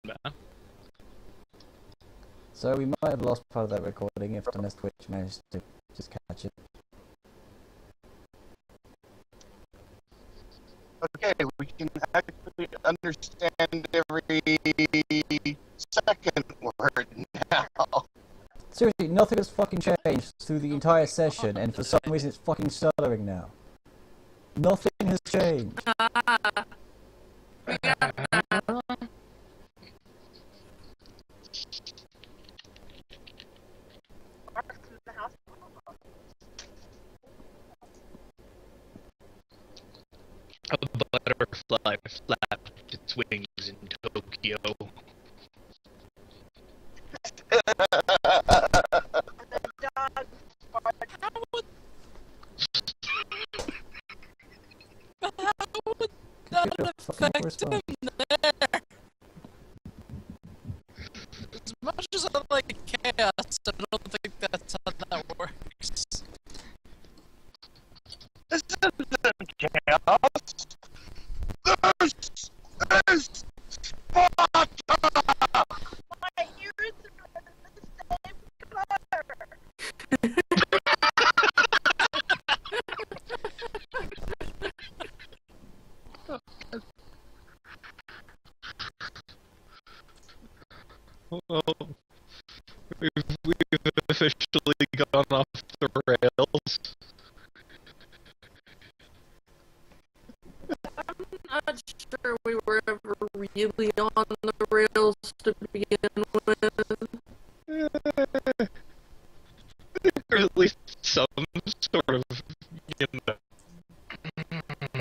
better. So we might have lost part of that recording if unless Twitch managed to just catch it. Okay, we can actually understand every second word now. Seriously, nothing has fucking changed through the entire session, and for some reason it's fucking stuttering now. Nothing has changed. A butterfly flapped its wings in Tokyo. Computer fucking response. As much as I like chaos, I don't think that's how that works. This isn't chaos. This is Sparta! My ears are the same color. Well, we've officially gone off the rails. I'm not sure we were ever really on the rails to begin with. Or at least some sort of,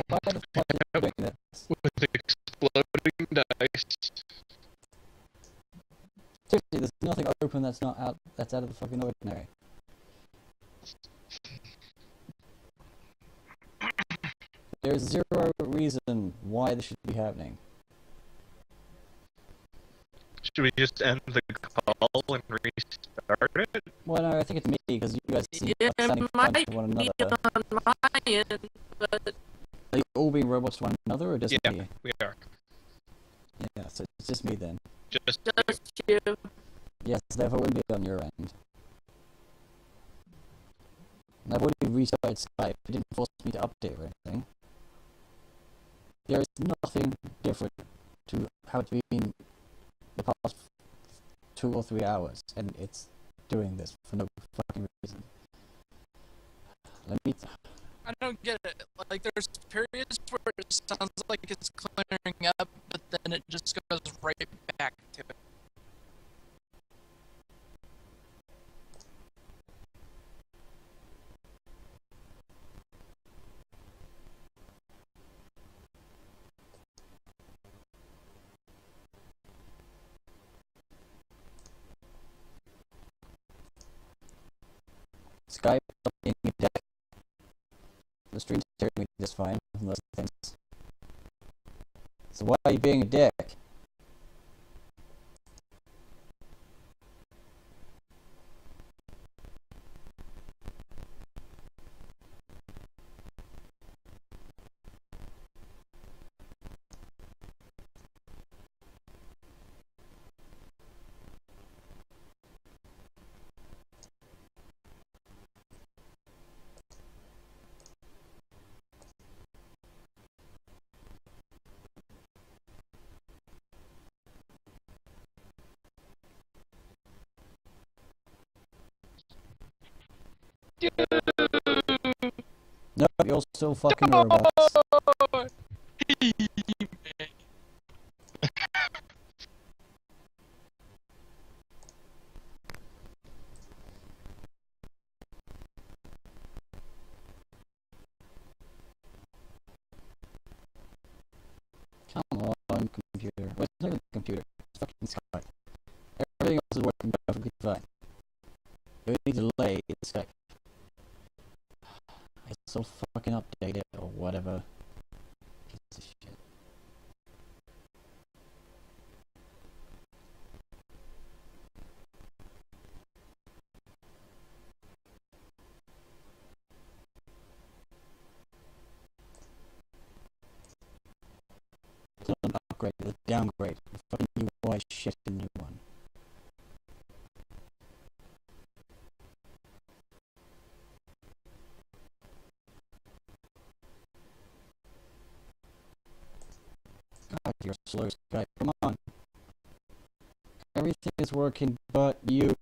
Why the fuck are you doing this? with exploding dice. Seriously, there's nothing open that's not out. That's out of the fucking ordinary. There's zero reason why this should be happening. Should we just end the call and restart it? Well, no, I think it's me because you guys seem Yeah, sounding it fun might to one be another. on my end, but Are you all being robots to one another, or just Yeah, me? we are. Yeah, so it's just me then. Just you. Yes, therefore it wouldn't be on your end. And I've already restarted Skype. It didn't force me to update or anything. There is nothing different to how it's been the past 2 or 3 hours, and it's doing this for no fucking reason. Let me... I don't get it. Like, there's periods where it sounds like it's clearing up, but then it just goes right back to it. Skype being a dick. The stream's hearing me just fine from those things. So why are you being a dick? No, you're still fucking robots. Come on, computer. Well, it's not even a computer. It's fucking Skype. Everything else is working perfectly fine. The only delay is Skype. It's so fucking updated or whatever. Piece of shit. It's not an upgrade, it's a downgrade. Fucking UI shit new one. God, you're slow, Skype. Come on. Everything is working but you.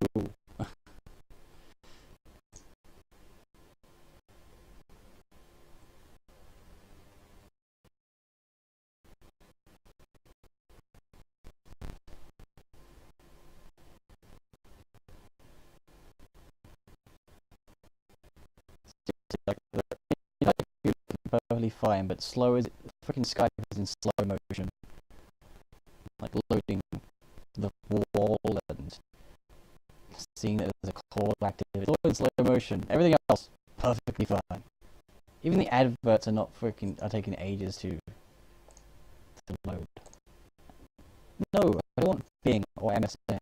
Perfectly fine, but slow is freaking Skype is in slow motion, like loading the wall and seeing that there's a call active. It's all in slow motion. Everything else perfectly fine. Even the adverts are taking ages to load. No, I don't want Bing or MSN.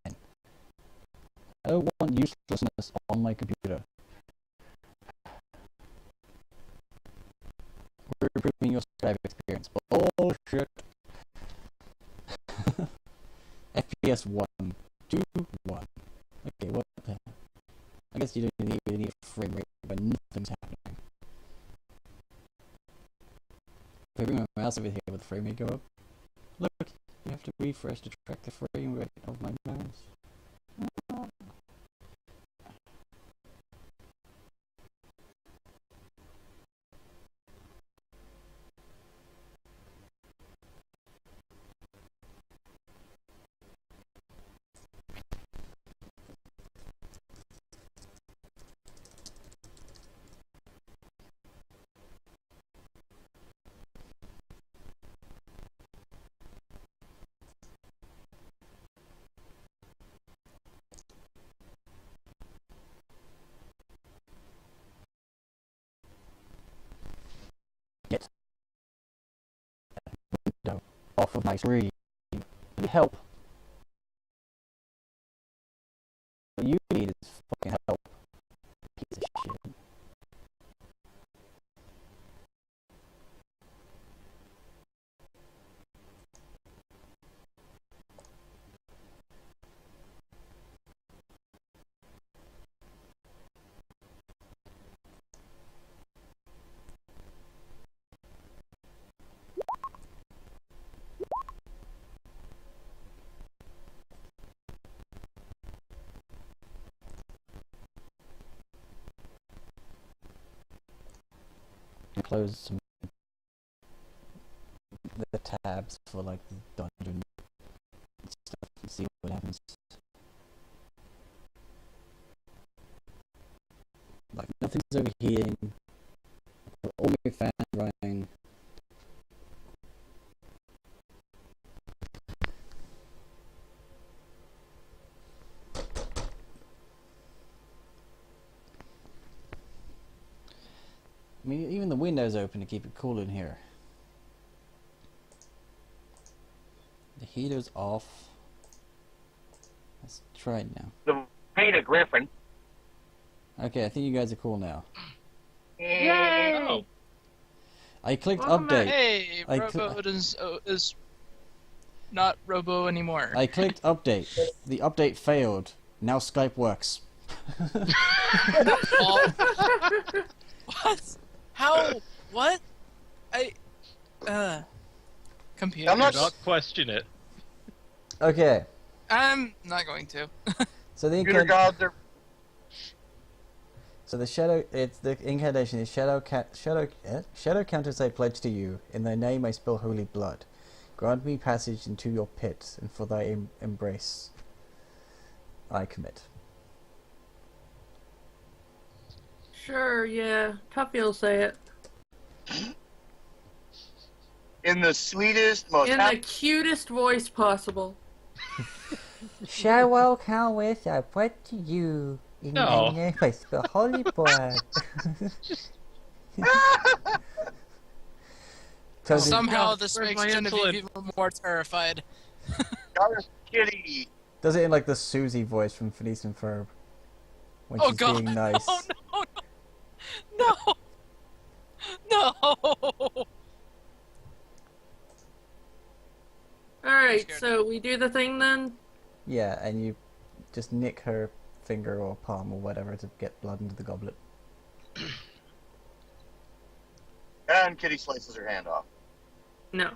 I don't want uselessness on my computer. We're improving your Skype experience. Bullshit. FPS 1, 2, 1. Okay, what the hell? I guess you don't really need a frame rate, but nothing's happening. If I bring my mouse over here, will the frame rate go up? Look, you have to refresh to track the frame rate of my mouse. Get window off of my screen. Help. What you need is fucking help. Piece of shit. Close some the tabs for like the dungeon stuff and see what happens. Like nothing's overheating. All my fan running. I mean, even the window's open to keep it cool in here. The heater's off. Let's try it now. The Peter Griffin. Okay, I think you guys are cool now. Yay! Oh, I clicked Welcome back. update. Hey, I Robo is not Robo anymore. I clicked update. The update failed. Now Skype works. What? How? What? Computer. I'm not- do not question it. Okay, I'm not going to. so the Computer gods are. So the shadow, it's the incantation is shadow counters I pledge to you. In thy name I spill holy blood. Grant me passage into your pit, and for thy embrace I commit. Sure, yeah. Tuffy will say it. In the sweetest, most In the happy. cutest voice possible. Shadow counters I pledge to you. In No. thy name I spill holy blood. Somehow this Where's makes my Genevieve insulin? even more terrified. Garth Kitty. Does it in like the Susie voice from Phineas and Ferb when Oh she's God! being nice. Oh no! No! No! Alright, scared. so we do the thing then? Yeah, and you just nick her finger or palm or whatever to get blood into the goblet. And Kitty slices her hand off. No.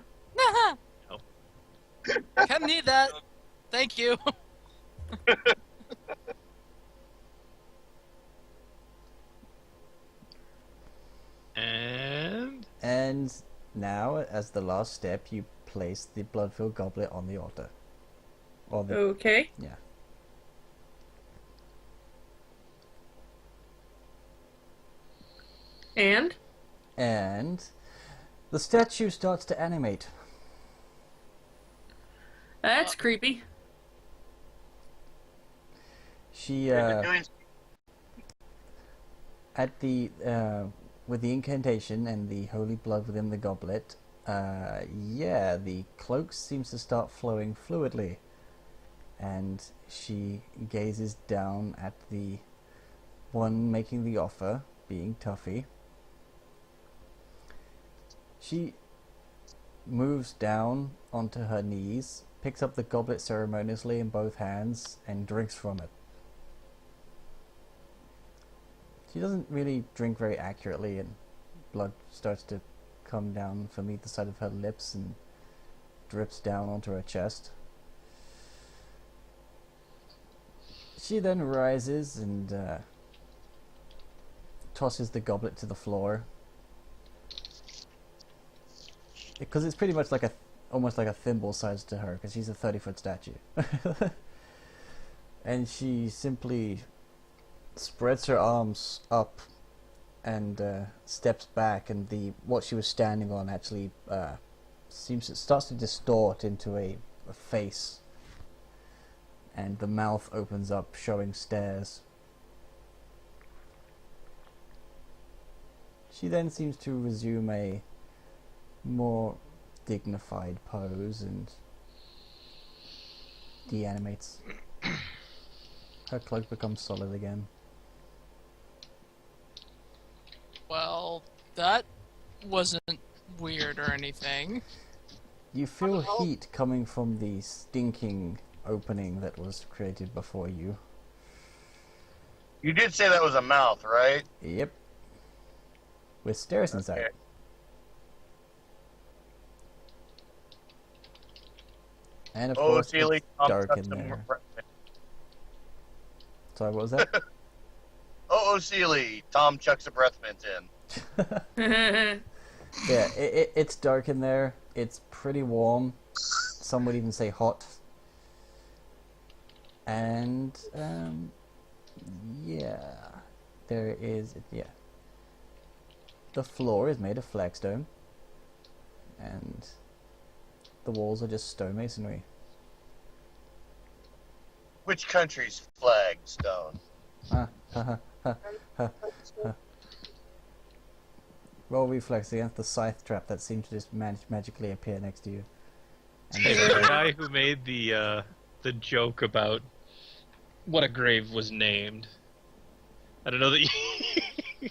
Can't need that. Thank you. And And now, as the last step, you place the blood-filled goblet on the altar. Or the, Okay. yeah. And the statue starts to animate. That's creepy. She, Doing at the, with the incantation and the holy blood within the goblet, yeah, the cloak seems to start flowing fluidly. And she gazes down at the one making the offer, being Tuffy. She moves down onto her knees, picks up the goblet ceremoniously in both hands, and drinks from it. She doesn't really drink very accurately, and blood starts to come down from either side of her lips and drips down onto her chest. She then rises and tosses the goblet to the floor. Because it's pretty much like almost like a thimble size to her, because she's a 30-foot statue. And she simply spreads her arms up and steps back, and what she was standing on actually starts to distort into a face, and the mouth opens up, showing stares. She then seems to resume a more dignified pose and deanimates. Her cloak becomes solid again. Well, that wasn't weird or anything. You feel heat coming from the stinking opening that was created before you. You did say that was a mouth, right? Yep. With stairs inside. Okay. And of Oh, course, Sealy, it's Tom dark chucks in some there. breath mint. Sorry, what was that? Oh, Sealy, Tom chucks a breath mint in. Yeah, it's dark in there. It's pretty warm. Some would even say hot. And, yeah. There is, yeah. The floor is made of flagstone. And the walls are just stone masonry. Which country's flagstone? Roll reflex against the scythe trap that seems to just magically appear next to you. And hey, the guy who made the joke about what a grave was named. I don't know that you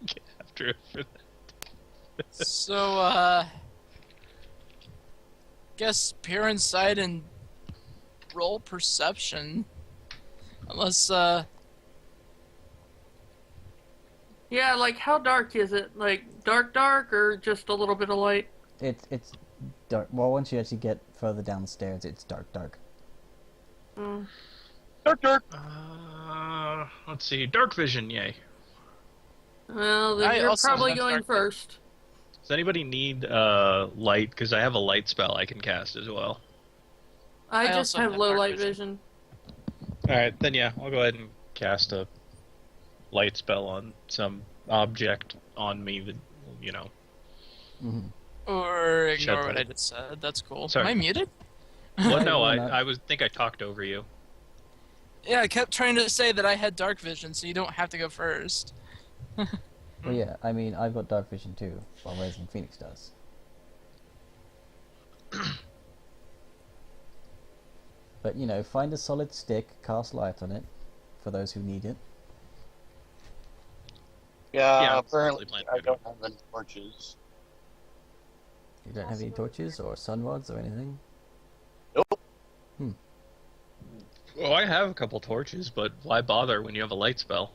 get after it for that. So, guess peer inside and roll perception. Unless, Yeah, like how dark is it? Like dark or just a little bit of light? It's dark. Well, once you actually get further down the stairs, it's dark. Mm. Dark. Let's see. Dark vision, yay. Well, then I you're also probably have going dark first. Does anybody need light? Because I have a light spell I can cast as well. I I just also have have low dark light vision. vision. Alright, then yeah, I'll go ahead and cast a light spell on some object on me that, you know. Mm-hmm. or Shut ignore what that. I just said. That's cool. Sorry. Am I muted? Well, no, Why not? I think I talked over you. Yeah, I kept trying to say that I had dark vision, so you don't have to go first. Well, yeah, I mean, I've got dark vision too, while Resident Phoenix does. But, you know, find a solid stick, cast light on it, for those who need it. Yeah, I'm apparently totally I planning don't have any torches. You don't have any torches or sun rods or anything? Nope. Well, I have a couple torches, but why bother when you have a light spell?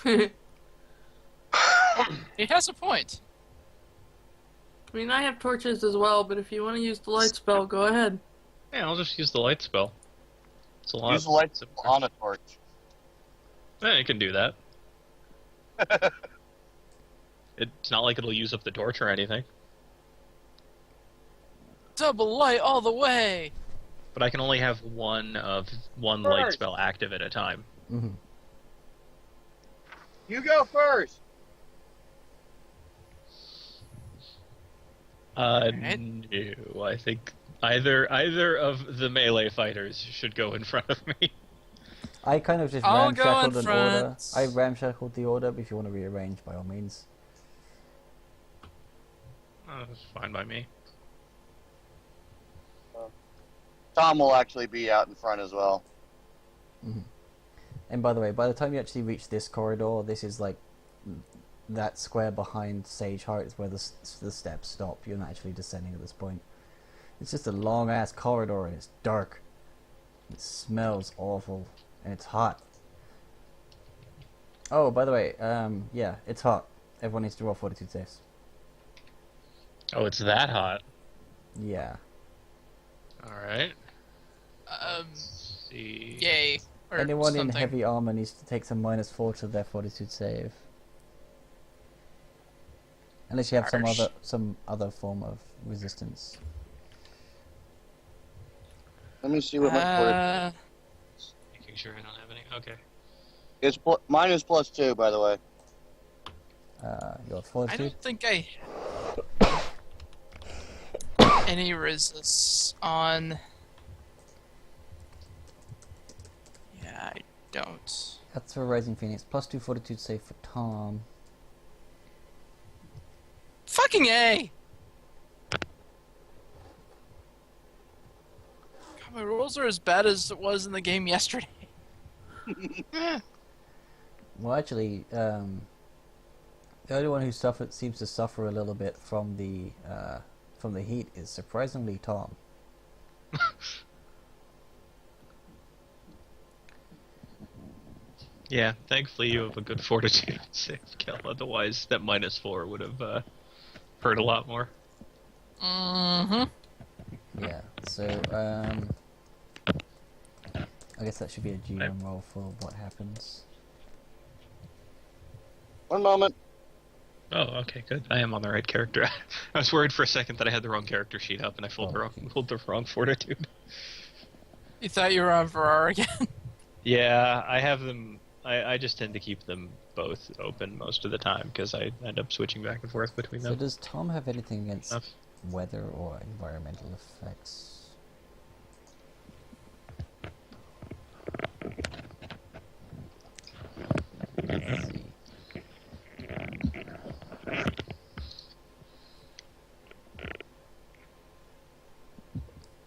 He has a point. I mean, I have torches as well, but if you want to use the light spell, go ahead. Yeah, I'll just use the light spell. It's a lot. Use the light spell on a torch. Yeah, you can do that. It's not like it'll use up the torch or anything. Double light all the way. But I can only have one light spell active at a time. Mm-hmm. You go first. No, I think either of the melee fighters should go in front of me. I kind of just I'll go ramshackled in an front. order. I ramshackled the order, but if you want to rearrange, by all means. Oh, that's fine by me. Tom will actually be out in front as well. Mm-hmm. And by the way, by the time you actually reach this corridor, this is like that square behind Sage Heart is where the steps stop. You're not actually descending at this point. It's just a long ass corridor and it's dark. It smells awful and it's hot. Oh, by the way, yeah, it's hot. Everyone needs to roll fortitude saves. Oh, it's that hot. Yeah. Alright. Let's see. Yay. Or Anyone in something. heavy armor needs to take some -4 to their fortitude save. Unless you have Harsh. some other form of resistance. Let me see what my fortitude. Making sure I don't have any. Okay. It's mine is +2, by the way. Your I fortitude? don't think I any resists on. Yeah, I don't. That's for Rising Phoenix. +2 fortitude save for Tom. Fucking A! God, my rolls are as bad as it was in the game yesterday. Well, actually, the only one who seems to suffer a little bit from the heat is surprisingly Tom. Yeah, thankfully you have a good fortitude save, Kel. Otherwise, that -4 would have hurt a lot more. Mm-hmm. Yeah. So, I guess that should be a GM roll for what happens. One moment. Oh, okay, good. I am on the right character. I was worried for a second that I had the wrong character sheet up and I pulled the wrong fortitude. You thought you were on Ferrari again? Yeah, I have them. I just tend to keep them both open most of the time because I end up switching back and forth between So them. does Tom have anything against Enough. weather or environmental effects? Let's see.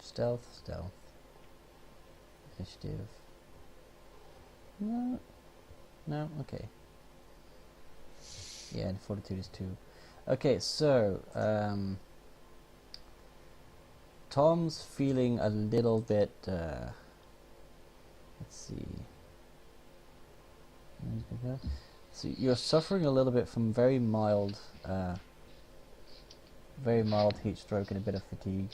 Stealth. Initiative. No, okay. Yeah, and fortitude is 2. Okay, so, Tom's feeling a little bit, let's see. So you're suffering a little bit from very mild heat stroke and a bit of fatigue.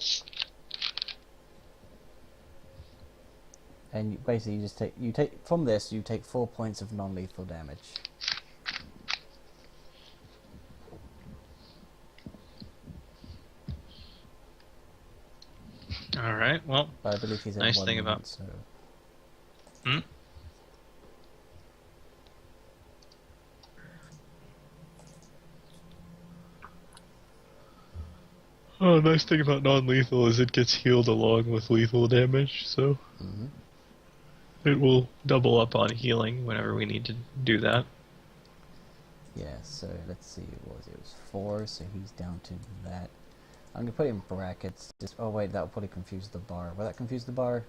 And basically you take from this you take 4 points of non-lethal damage. All right. Well, But I believe he's at nice 1 thing movement, about. so Oh, nice thing about non-lethal is it gets healed along with lethal damage, so it will double up on healing whenever we need to do that. yeah, so let's see, what was it? It was 4, so he's down to that. I'm gonna put it in brackets. Oh wait, that will probably confuse the bar. Will that confuse the bar?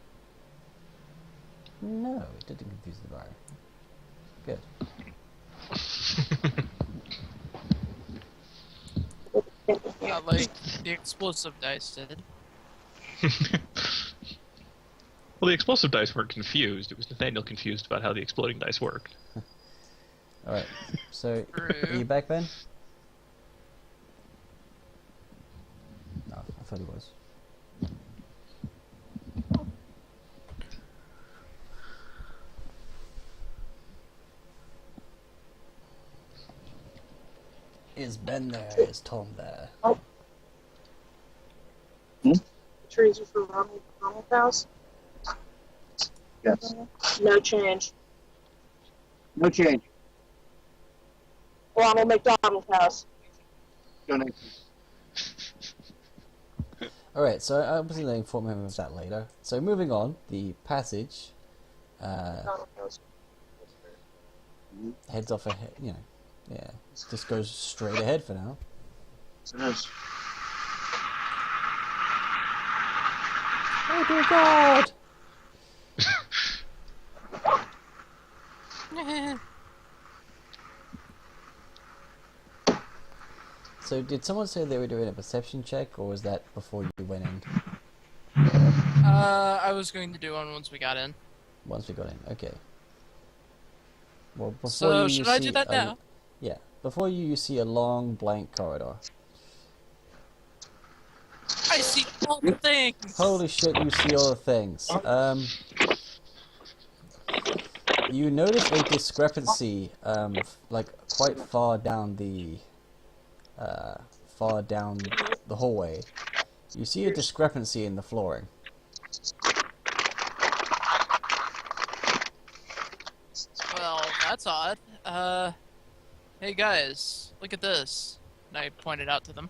No, it didn't confuse the bar. Good. Not like the explosive dice did. Well, the explosive dice weren't confused. It was Nathaniel confused about how the exploding dice worked. Alright, so, are you back, Ben? No, I thought he was. Is Ben there? Is Tom there? Trees are for Ronald House. Yes. No change. No change. Ronald McDonald House. Donation. Alright, so I'll be inform him of that later. So moving on, the passage McDonald House. heads off ahead, you know, yeah, just goes straight ahead for now. Yes, it is. Oh dear God! So did someone say they were doing a perception check, or was that before you went in? I was going to do one once we got in. Once we got in, okay. Well, before So, you should I do see that now? Yeah, before you see a long blank corridor. I see all the things! Holy shit, you see all the things. You notice a discrepancy, like quite far down the hallway. You see a discrepancy in the flooring. Well, that's odd. Hey guys, look at this. And I pointed out to them.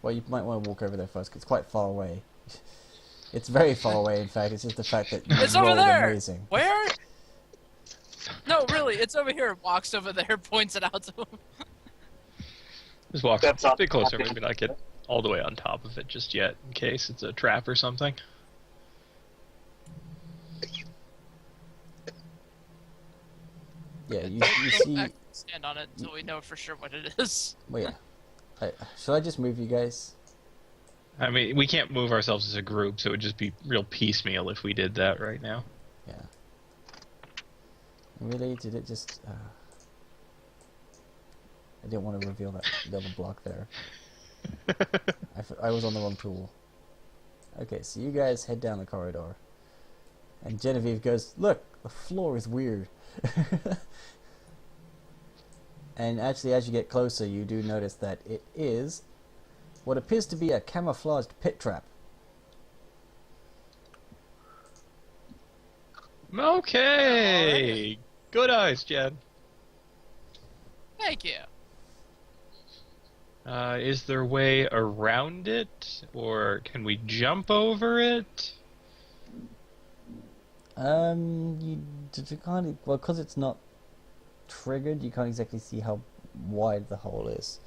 Well, you might want to walk over there first, 'cause it's quite far away. It's very far away, in fact. It's just the fact that you It's over rolled there! amazing. Where? No, really, it's over here. Walks over there, points it out to him. Just walk That's a up. bit closer, maybe not get all the way on top of it just yet, in case it's a trap or something. Yeah, you Go see... back and stand on it until we know for sure what it is. Well, yeah. Should I just move you guys? I mean, we can't move ourselves as a group, so it would just be real piecemeal if we did that right now. Yeah. Really? Did it just... I didn't want to reveal that the other block there. I was on the wrong tool. Okay, so you guys head down the corridor. And Genevieve goes, look, the floor is weird. And actually, as you get closer, you do notice that it is what appears to be a camouflaged pit trap. Okay! Good eyes, Jen. Thank you. Is there a way around it? Or can we jump over it? You can't, well, because it's not triggered, you can't exactly see how wide the hole is.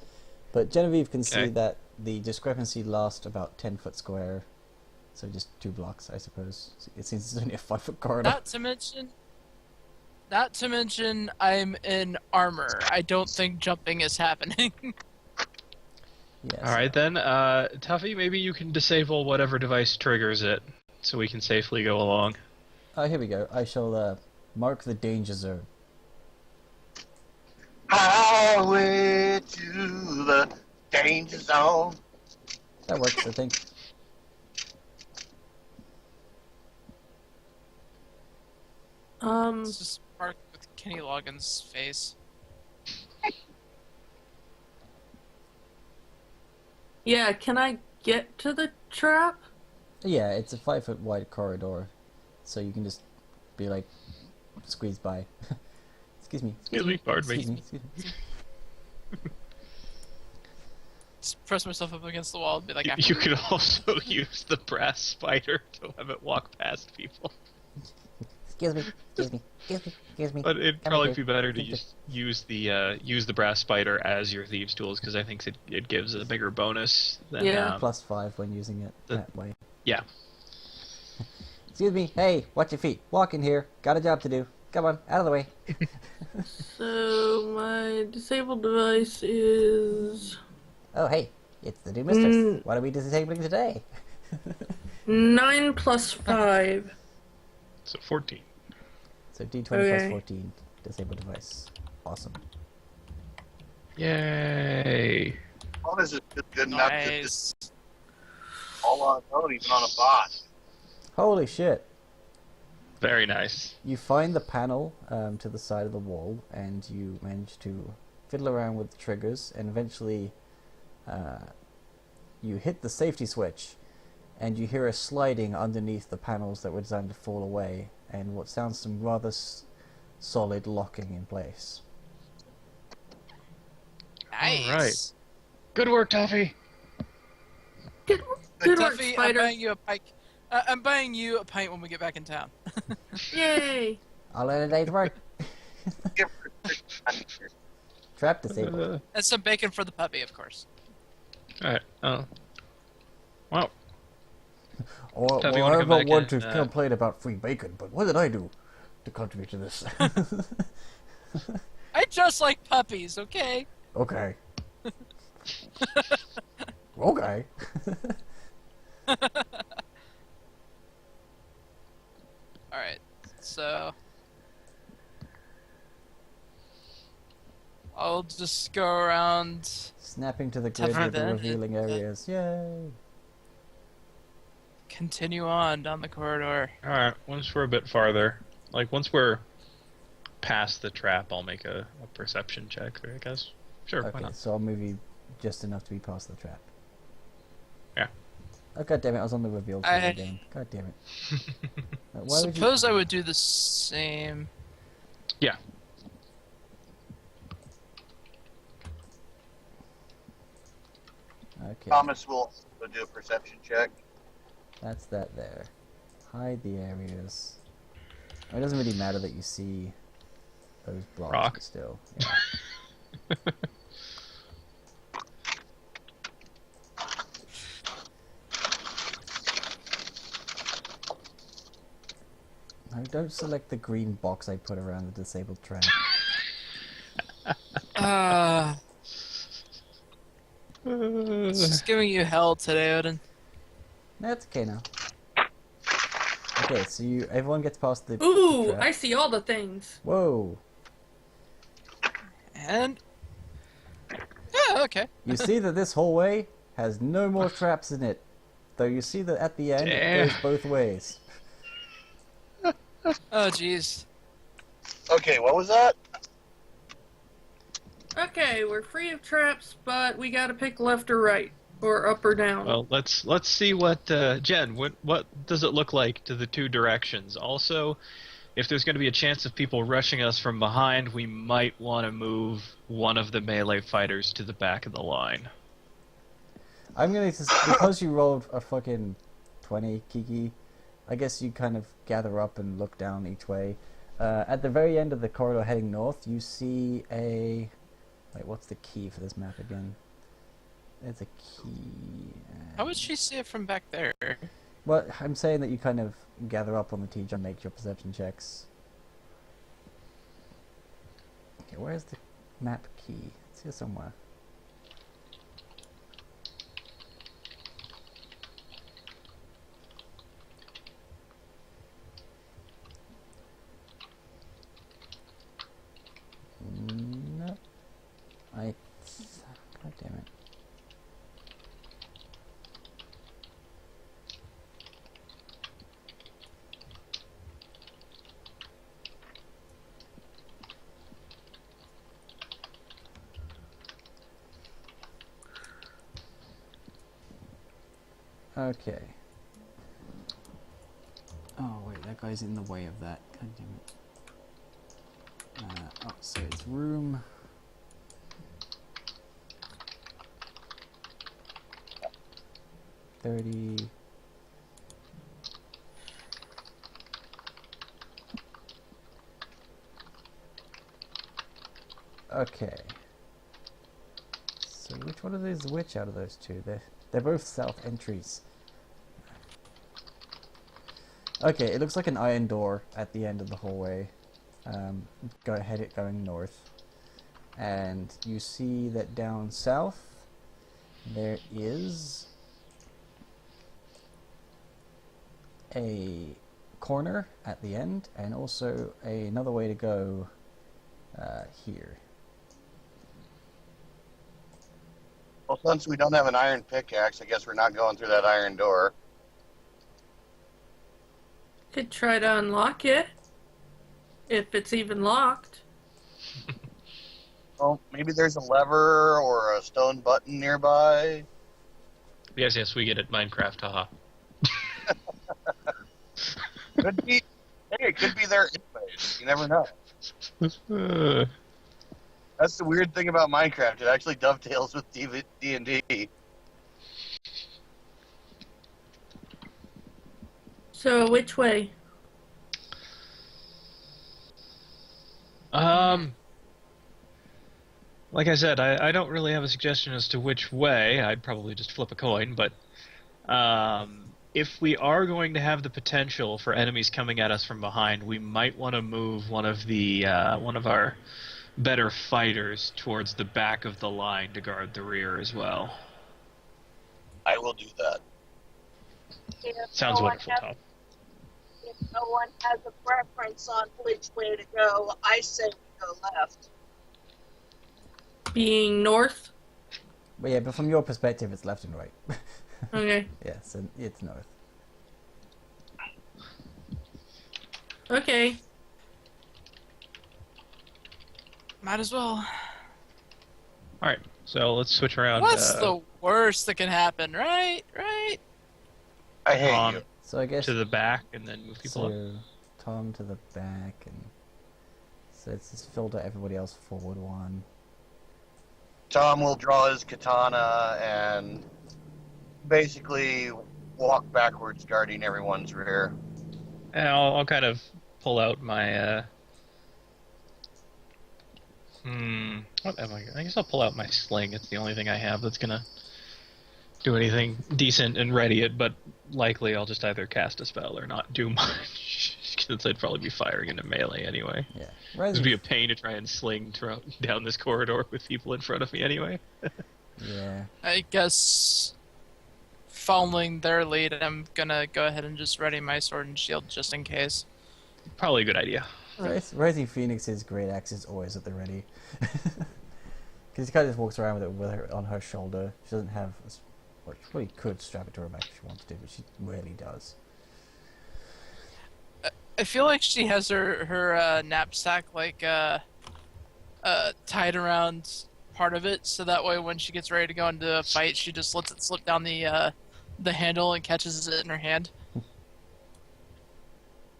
But Genevieve can see Okay. that the discrepancy lasts about 10 foot square, so just 2 blocks, I suppose. It seems it's only a 5 foot corridor. Not to mention, I'm in armor. I don't think jumping is happening. Yes. Alright then, Tuffy, maybe you can disable whatever device triggers it, so we can safely go along. Oh, here we go. I shall mark the danger zone. Highway to the danger zone. That works, I think. It's just marked with Kenny Loggins' face. Yeah, can I get to the trap? Yeah, it's a 5 foot wide corridor, so you can just be like, squeeze by. Excuse me. Excuse me, pardon me. Excuse me. Just press myself up against the wall and be like, You could also use the brass spider to have it walk past people. Excuse me. Excuse me. Excuse me. Excuse me. But it'd Come probably here. be better to use the brass spider as your thieves' tools, because I think it gives a bigger bonus than Yeah. Plus 5 when using it that way. yeah. Excuse me. Hey, watch your feet. Walk in here. Got a job to do. Come on, out of the way. So my disabled device is Oh, hey, it's the new mistress. Mm. What are we disabling today? 9 plus 5. So 14. So D20 plus Okay. 14. Disabled device. Awesome. Yay! Bonus is just good enough to just Nice. all on its own, even on a bot. Holy shit. Very nice. You find the panel to the side of the wall, and you manage to fiddle around with the triggers, and eventually you hit the safety switch, and you hear a sliding underneath the panels that were designed to fall away, and what sounds some rather solid locking in place. Nice. All right. Good work, Toffee. Good work, Tuffy, I'm Spider. buying you a pike. I'm buying you a pint when we get back in town. Yay. I'll let it work. Trap disabled. And some bacon for the puppy, of course. All right. Oh. Wow. Or Tuffy, well, wanna I come don't back want in, to complain about free bacon, but what did I do to contribute to this? I just like puppies, okay? Okay. Okay. Alright, so... I'll just go around... Snapping to the grid Tougher with the than- revealing areas. Yay. Continue on down the corridor. All right. Once we're a bit farther, like once we're past the trap, I'll make a perception check, I guess. Sure. Why Okay, not? so I'll move you just enough to be past the trap. Yeah. Oh god damn it, I was on the reveal screen again. God damn it. Why would you... Suppose I would do the same... Yeah. Okay, Thomas will do a perception check. that's that there. Hide the areas. It doesn't really matter that you see those blocks Rock. still. Yeah. No, don't select the green box I put around the disabled trap. It's just giving you hell today, Odin. That's okay now. Okay, so everyone gets past the Ooh, trap. I see all the things. Whoa. And... Yeah, okay. You see that this hallway has no more traps in it. Though you see that at the end Damn. it goes both ways. Oh, jeez. Okay, what was that? Okay, we're free of traps, but we gotta pick left or right, or up or down. Well, let's see what Jen. What does it look like to the two directions? Also, if there's going to be a chance of people rushing us from behind, we might want to move one of the melee fighters to the back of the line. I'm gonna because you rolled a fucking 20, Kiki. I guess you kind of gather up and look down each way. At the very end of the corridor heading north, you see a... Wait, what's the key for this map again? There's a key. How would she see it from back there? Well, I'm saying that you kind of gather up on the T and make your perception checks. Okay, where's the map key? It's here somewhere. No. God damn it. Okay. Oh wait, that guy's in the way of that. God damn it. Oh, so it's room... $30... Okay. So which one of these is which out of those two? They're both south entries. Okay, it looks like an iron door at the end of the hallway. Going north. And you see that down south there is a corner at the end, and also another way to go here. Well, since we don't have an iron pickaxe, I guess we're not going through that iron door. Could try to unlock it. If it's even locked. Well, maybe there's a lever or a stone button nearby. Yes, we get it. Minecraft, haha. Could be. Hey, it could be there anyways. You never know. That's the weird thing about Minecraft. It actually dovetails with D&D. So, which way? Like I said, I don't really have a suggestion as to which way. I'd probably just flip a coin, but if we are going to have the potential for enemies coming at us from behind, we might want to move one of our better fighters towards the back of the line to guard the rear as well. I will do that. Sounds wonderful, Tom. If no one has a preference on which way to go, I say we go left. Being north? But yeah, but from your perspective, it's left and right. Okay. Yeah, so it's north. Okay. Might as well. Alright, so let's switch around. What's the worst that can happen, right? Right? I hate you. So I guess to the back and then move people up. so Tom to the back, and so it's just filter everybody else forward one. Tom will draw his katana and basically walk backwards, guarding everyone's rear. And I'll kind of pull out my what am I guess I'll pull out my sling. It's the only thing I have that's gonna do anything decent and ready it, but likely I'll just either cast a spell or not do much, since I'd probably be firing into melee anyway. Yeah, It'd be a pain to try and sling down this corridor with people in front of me anyway. yeah. I guess following their lead, I'm gonna go ahead and just ready my sword and shield just in case. Probably a good idea. Rising Phoenix's great axe is always at the ready. Because she kind of just walks around with it on her shoulder. She doesn't have... Well, she probably could strap it to her back if she wants to, but she rarely does. I feel like she has her knapsack tied around part of it, so that way when she gets ready to go into a fight, she just lets it slip down the handle and catches it in her hand.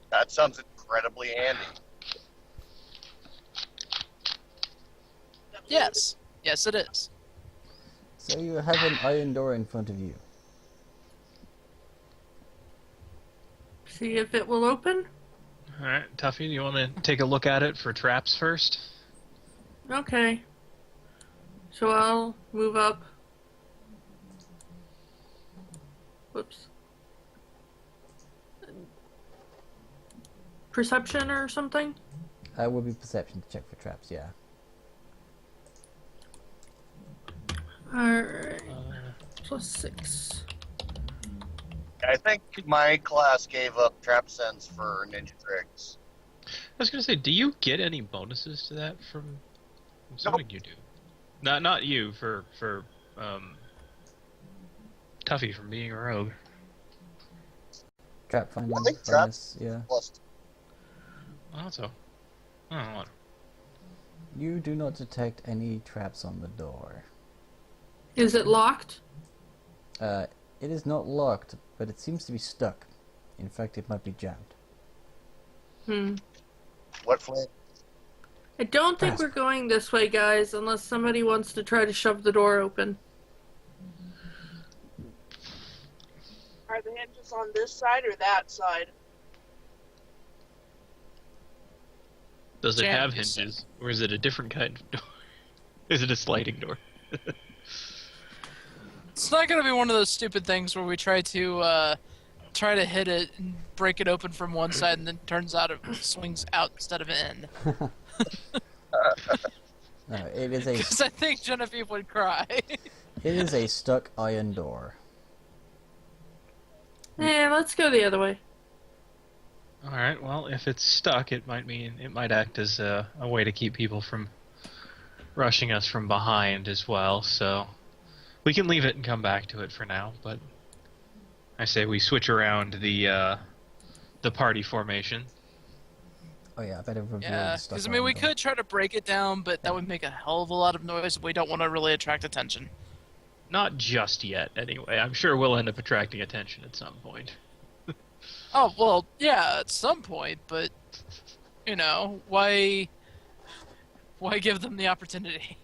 That sounds incredibly handy. Yes, it is. So you have an iron door in front of you. See if it will open? Alright, Tuffy, do you want to take a look at it for traps first? Okay. So I'll move up. Whoops. Perception or something? It would be perception to check for traps, yeah. Alright. +6. I think my class gave up trap sense for ninja tricks. I was gonna say, do you get any bonuses to that from... I'm assuming you do. Not you, for Tuffy from being a rogue. Trap finding I think bonus, yeah. Plus, Oh, so. I don't know. You do not detect any traps on the door. Is it locked? It is not locked, but it seems to be stuck. In fact, it might be jammed. what flavor? I don't think we're going this way, guys, unless somebody wants to try to shove the door open. Are the hinges on this side or that side? Does it Jam, have you said. hinges? Or is it a different kind of door? Is it a sliding door? It's not gonna be one of those stupid things where we try to hit it and break it open from one side, and then turns out it swings out instead of in. No, it is a Because I think Genevieve would cry. it is a stuck iron door. Let's go the other way. All right. Well, if it's stuck, it might act as a way to keep people from rushing us from behind as well. So we can leave it and come back to it for now. But I say we switch around the party formation. Oh yeah, I better reveal Yeah, the stuff. because I mean, we could try to break it down, but that would make a hell of a lot of noise. We don't want to really attract attention. Not just yet, anyway. I'm sure we'll end up attracting attention at some point. Oh well, yeah, at some point, but you know, why give them the opportunity?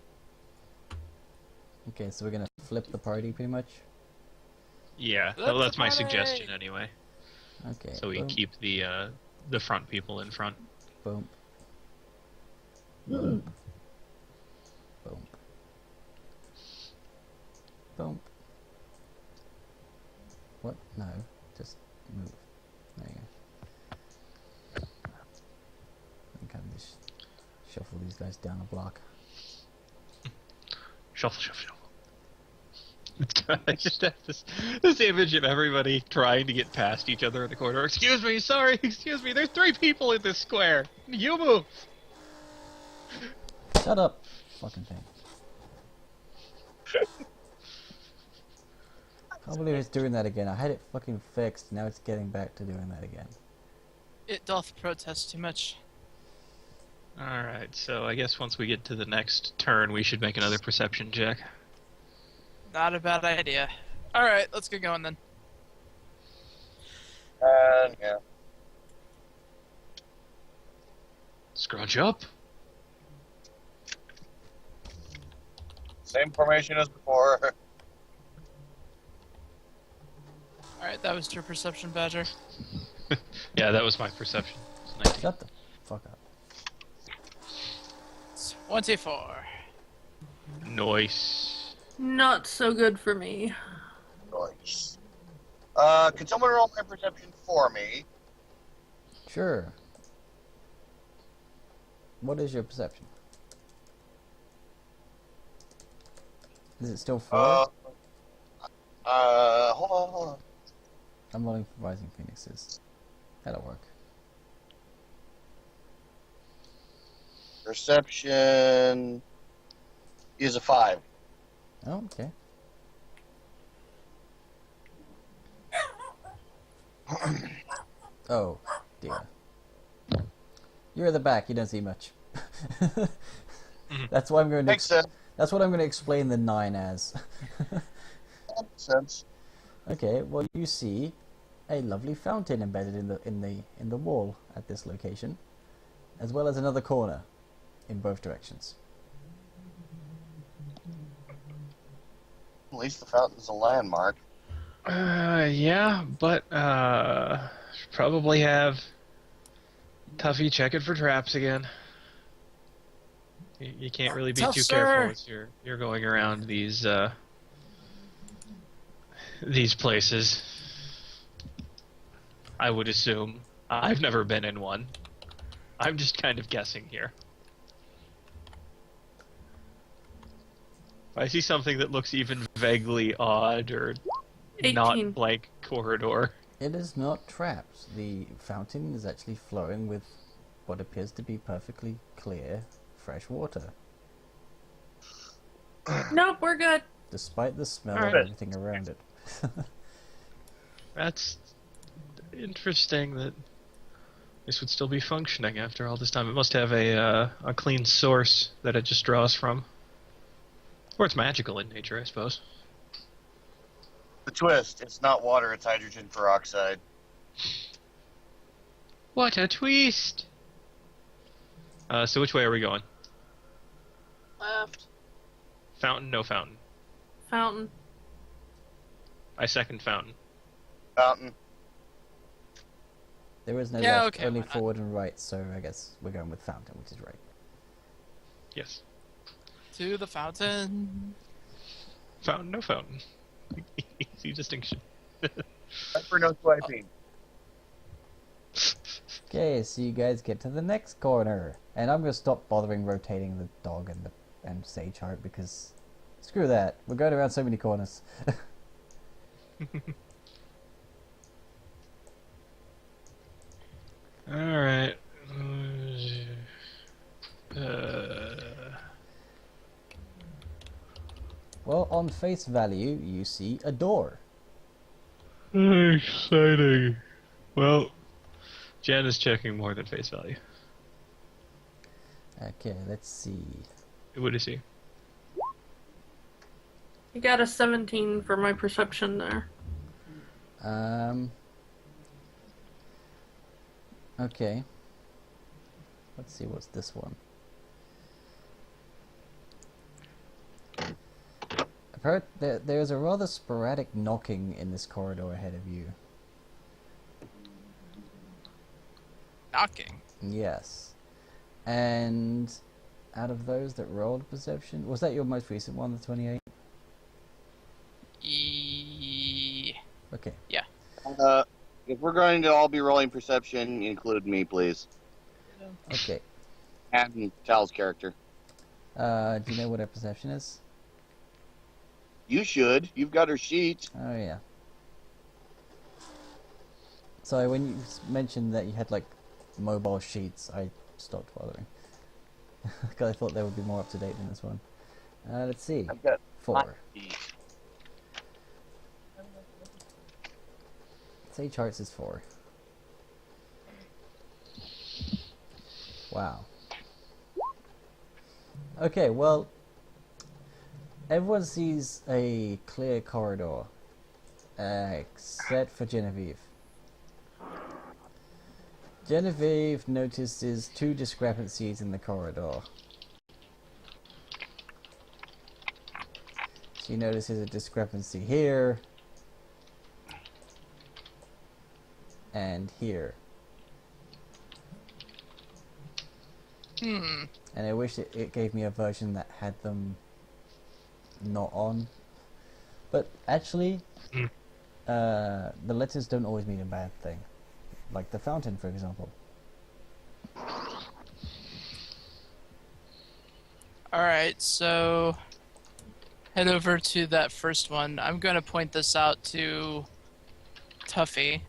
Okay, so we're gonna flip the party pretty much. Yeah, Flip that's the my party! suggestion anyway. Okay. So we boom, keep the front people in front. boom. Boom. Boom. Boom. What? No, just move. There you go. And kind of just shuffle these guys down a block. Shuffle, shuffle, shuffle. I just have this image of everybody trying to get past each other in the corridor. Excuse me, sorry, excuse me. There's 3 people in this square. You move. Shut up, fucking thing. I can't believe it's doing that again. I had it fucking fixed. Now it's getting back to doing that again. It doth protest too much. Alright, so I guess once we get to the next turn, we should make another perception check. Not a bad idea. All right, let's get going then. Yeah. Scrunch up. Same formation as before. All right, that was your perception, Badger. Yeah, that was my perception. It's 19. Shut the fuck up. 24. Nice. Not so good for me. Nice. Can someone roll my perception for me? Sure. What is your perception? Is it still 4? Hold on. I'm rolling for Rising Phoenixes. That'll work. Perception is a 5. Oh, okay. Oh, dear. You're at the back, you don't see much. That's why I'm going to Makes sense. that's what I'm going to explain the 9 as. Makes sense. Okay, well you see a lovely fountain embedded in the wall at this location, as well as another corner in both directions. At least the fountain's a landmark. Yeah, but, should probably have Tuffy check it for traps again. You can't really be Tough, too sir. careful as you're going around these places. I would assume. I've never been in one. I'm just kind of guessing here. If I see something that looks even vaguely odd or 18. not blank corridor. It is not trapped. The fountain is actually flowing with what appears to be perfectly clear, fresh water, Nope, we're good. despite the smell Alright. of everything around it. That's interesting that this would still be functioning after all this time. It must have a clean source that it just draws from. Or it's magical in nature, I suppose. The twist, it's not water, it's hydrogen peroxide. What a twist! So which way are we going? Left. Fountain, no fountain. Fountain. I second fountain. Fountain. There is no Yeah, left, okay, only why not? forward and right, so I guess we're going with fountain, which is right. Yes. To the fountain. Fountain, no fountain. Easy distinction. Time for no swiping. Okay, so you guys get to the next corner, and I'm gonna stop bothering rotating the dog and Sage Heart because screw that. We're going around so many corners. Alright. Well, on face value, you see a door. Exciting. Well, Jen is checking more than face value. Okay, let's see. What is he? You got a 17 for my perception there. Okay. Let's see, what's this one? There's a rather sporadic knocking in this corridor ahead of you. Knocking. Yes. And out of those that rolled perception, was that your most recent one, the 28? Okay. Yeah. If we're going to all be rolling perception, include me, please. Okay. And Tal's character. Do you know what her perception is? You should. You've got her sheet. Oh, yeah. So when you mentioned that you had, like, mobile sheets, I stopped bothering. Because I thought they would be more up-to-date than this one. Let's see. I've got 4. sheet. Say charts is 4. Wow. Okay, well, everyone sees a clear corridor, except for Genevieve. Genevieve notices 2 discrepancies in the corridor. She notices a discrepancy here and here. And I wish it gave me a version that had them not on. But actually, the letters don't always mean a bad thing. Like the fountain, for example. Alright, so head over to that first one. I'm going to point this out to Tuffy.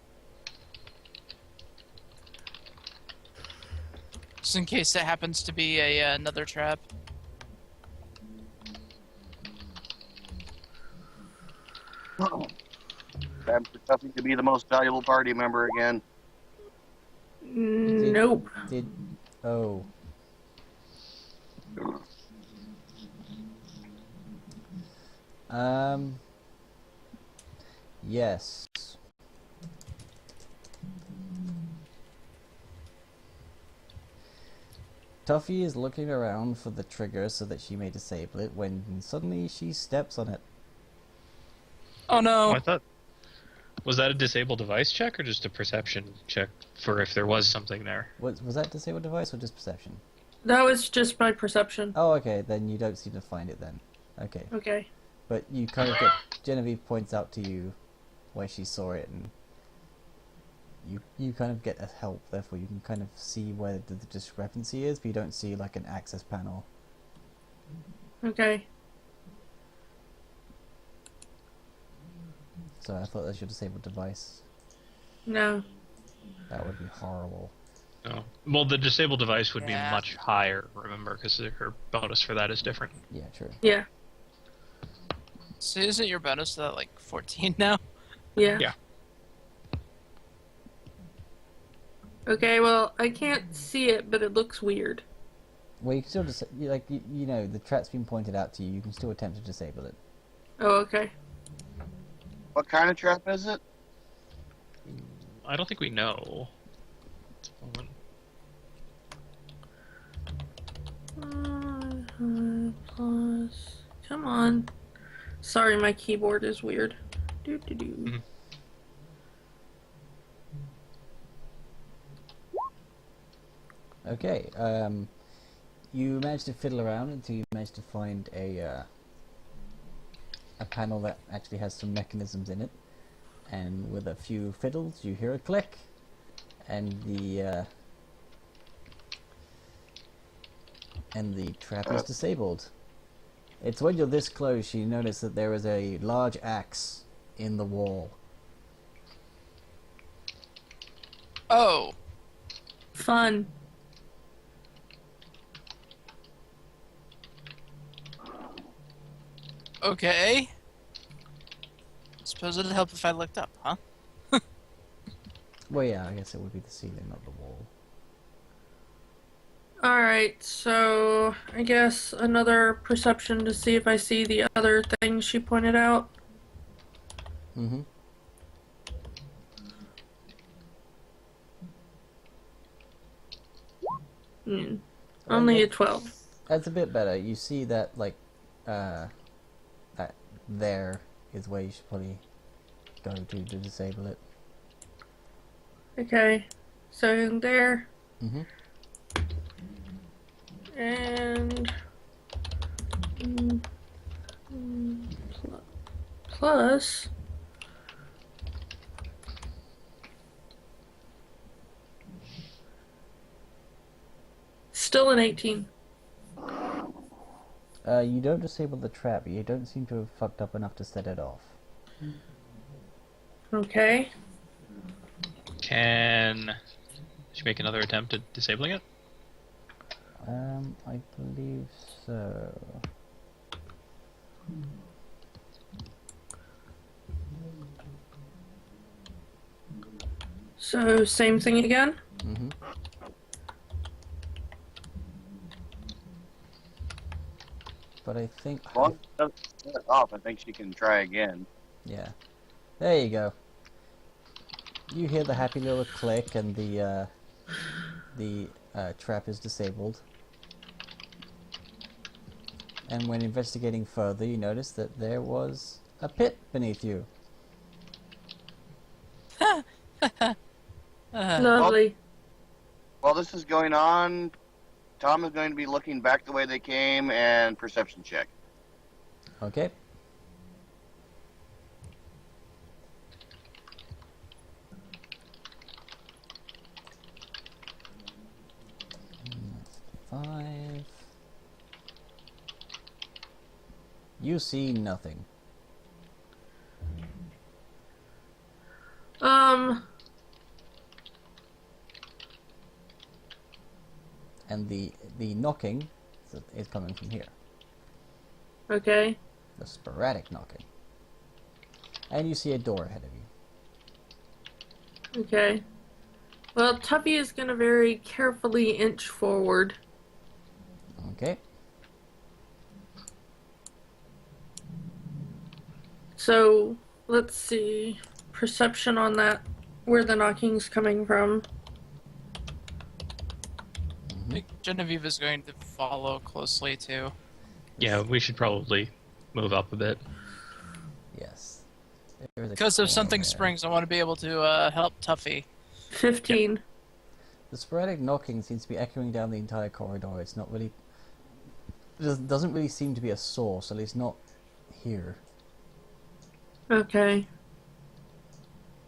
Just in case it happens to be another trap. Time for Tuffy to be the most valuable party member again. Nope. Oh. Yes. Tuffy is looking around for the trigger so that she may disable it when suddenly she steps on it. Oh no! Oh, I thought... Was that a disable device check or just a perception check for if there was something there? Was that disabled device or just perception? That was just my perception. Oh, okay, then you don't seem to find it then. Okay. Okay. But you kind of get... Genevieve points out to you where she saw it, and you kind of get a help, therefore you can kind of see where the discrepancy is, but you don't see like an access panel. Okay. So I thought that's your disabled device. No. That would be horrible. Oh. Well, the disabled device would Yeah. be much higher, remember, because her bonus for that is different. Yeah, true. Yeah. So isn't your bonus to that like 14 now? Yeah. Yeah. Okay, well, I can't see it, but it looks weird. Well, you can still just you know, the trap's been pointed out to you. You can still attempt to disable it. Oh, okay. What kind of trap is it? I don't think we know. Plus... Come on. Sorry, my keyboard is weird. Doo-doo-doo. Okay, you managed to fiddle around until you managed to find a panel that actually has some mechanisms in it, and with a few fiddles you hear a click, and the trap is disabled. It's when you're this close you notice that there is a large axe in the wall. Oh. Fun. Okay. Suppose it'd help if I looked up, huh? Well, yeah, I guess it would be the ceiling, not the wall. Alright, so I guess another perception to see if I see the other things she pointed out. Mm-hmm. Only a 12. That's a bit better. You see that, like, that there is where you should probably go to disable it. Okay, so there. Mm-hmm. And plus still an 18. You don't disable the trap. You don't seem to have fucked up enough to set it off. Okay. Can she make another attempt at disabling it? I believe so. So same thing again? Mm-hmm. But I think... As long as it doesn't set it off, I think she can try again. Yeah. There you go. You hear the happy little click and the trap is disabled. And when investigating further, you notice that there was a pit beneath you. Lovely. While this is going on, Tom is going to be looking back the way they came and perception check. Okay. That's 5. You see nothing. And the knocking is coming from here. Okay. The sporadic knocking. And you see a door ahead of you. Okay. Well, Tuffy is going to very carefully inch forward. Okay. So, let's see. Perception on that, where the knocking's coming from. I think Genevieve is going to follow closely too. Yeah, we should probably move up a bit. Yes. Because if something springs, I want to be able to help Tuffy. 15. Yep. The sporadic knocking seems to be echoing down the entire corridor. It's not really... It doesn't really seem to be a source, at least not here. Okay.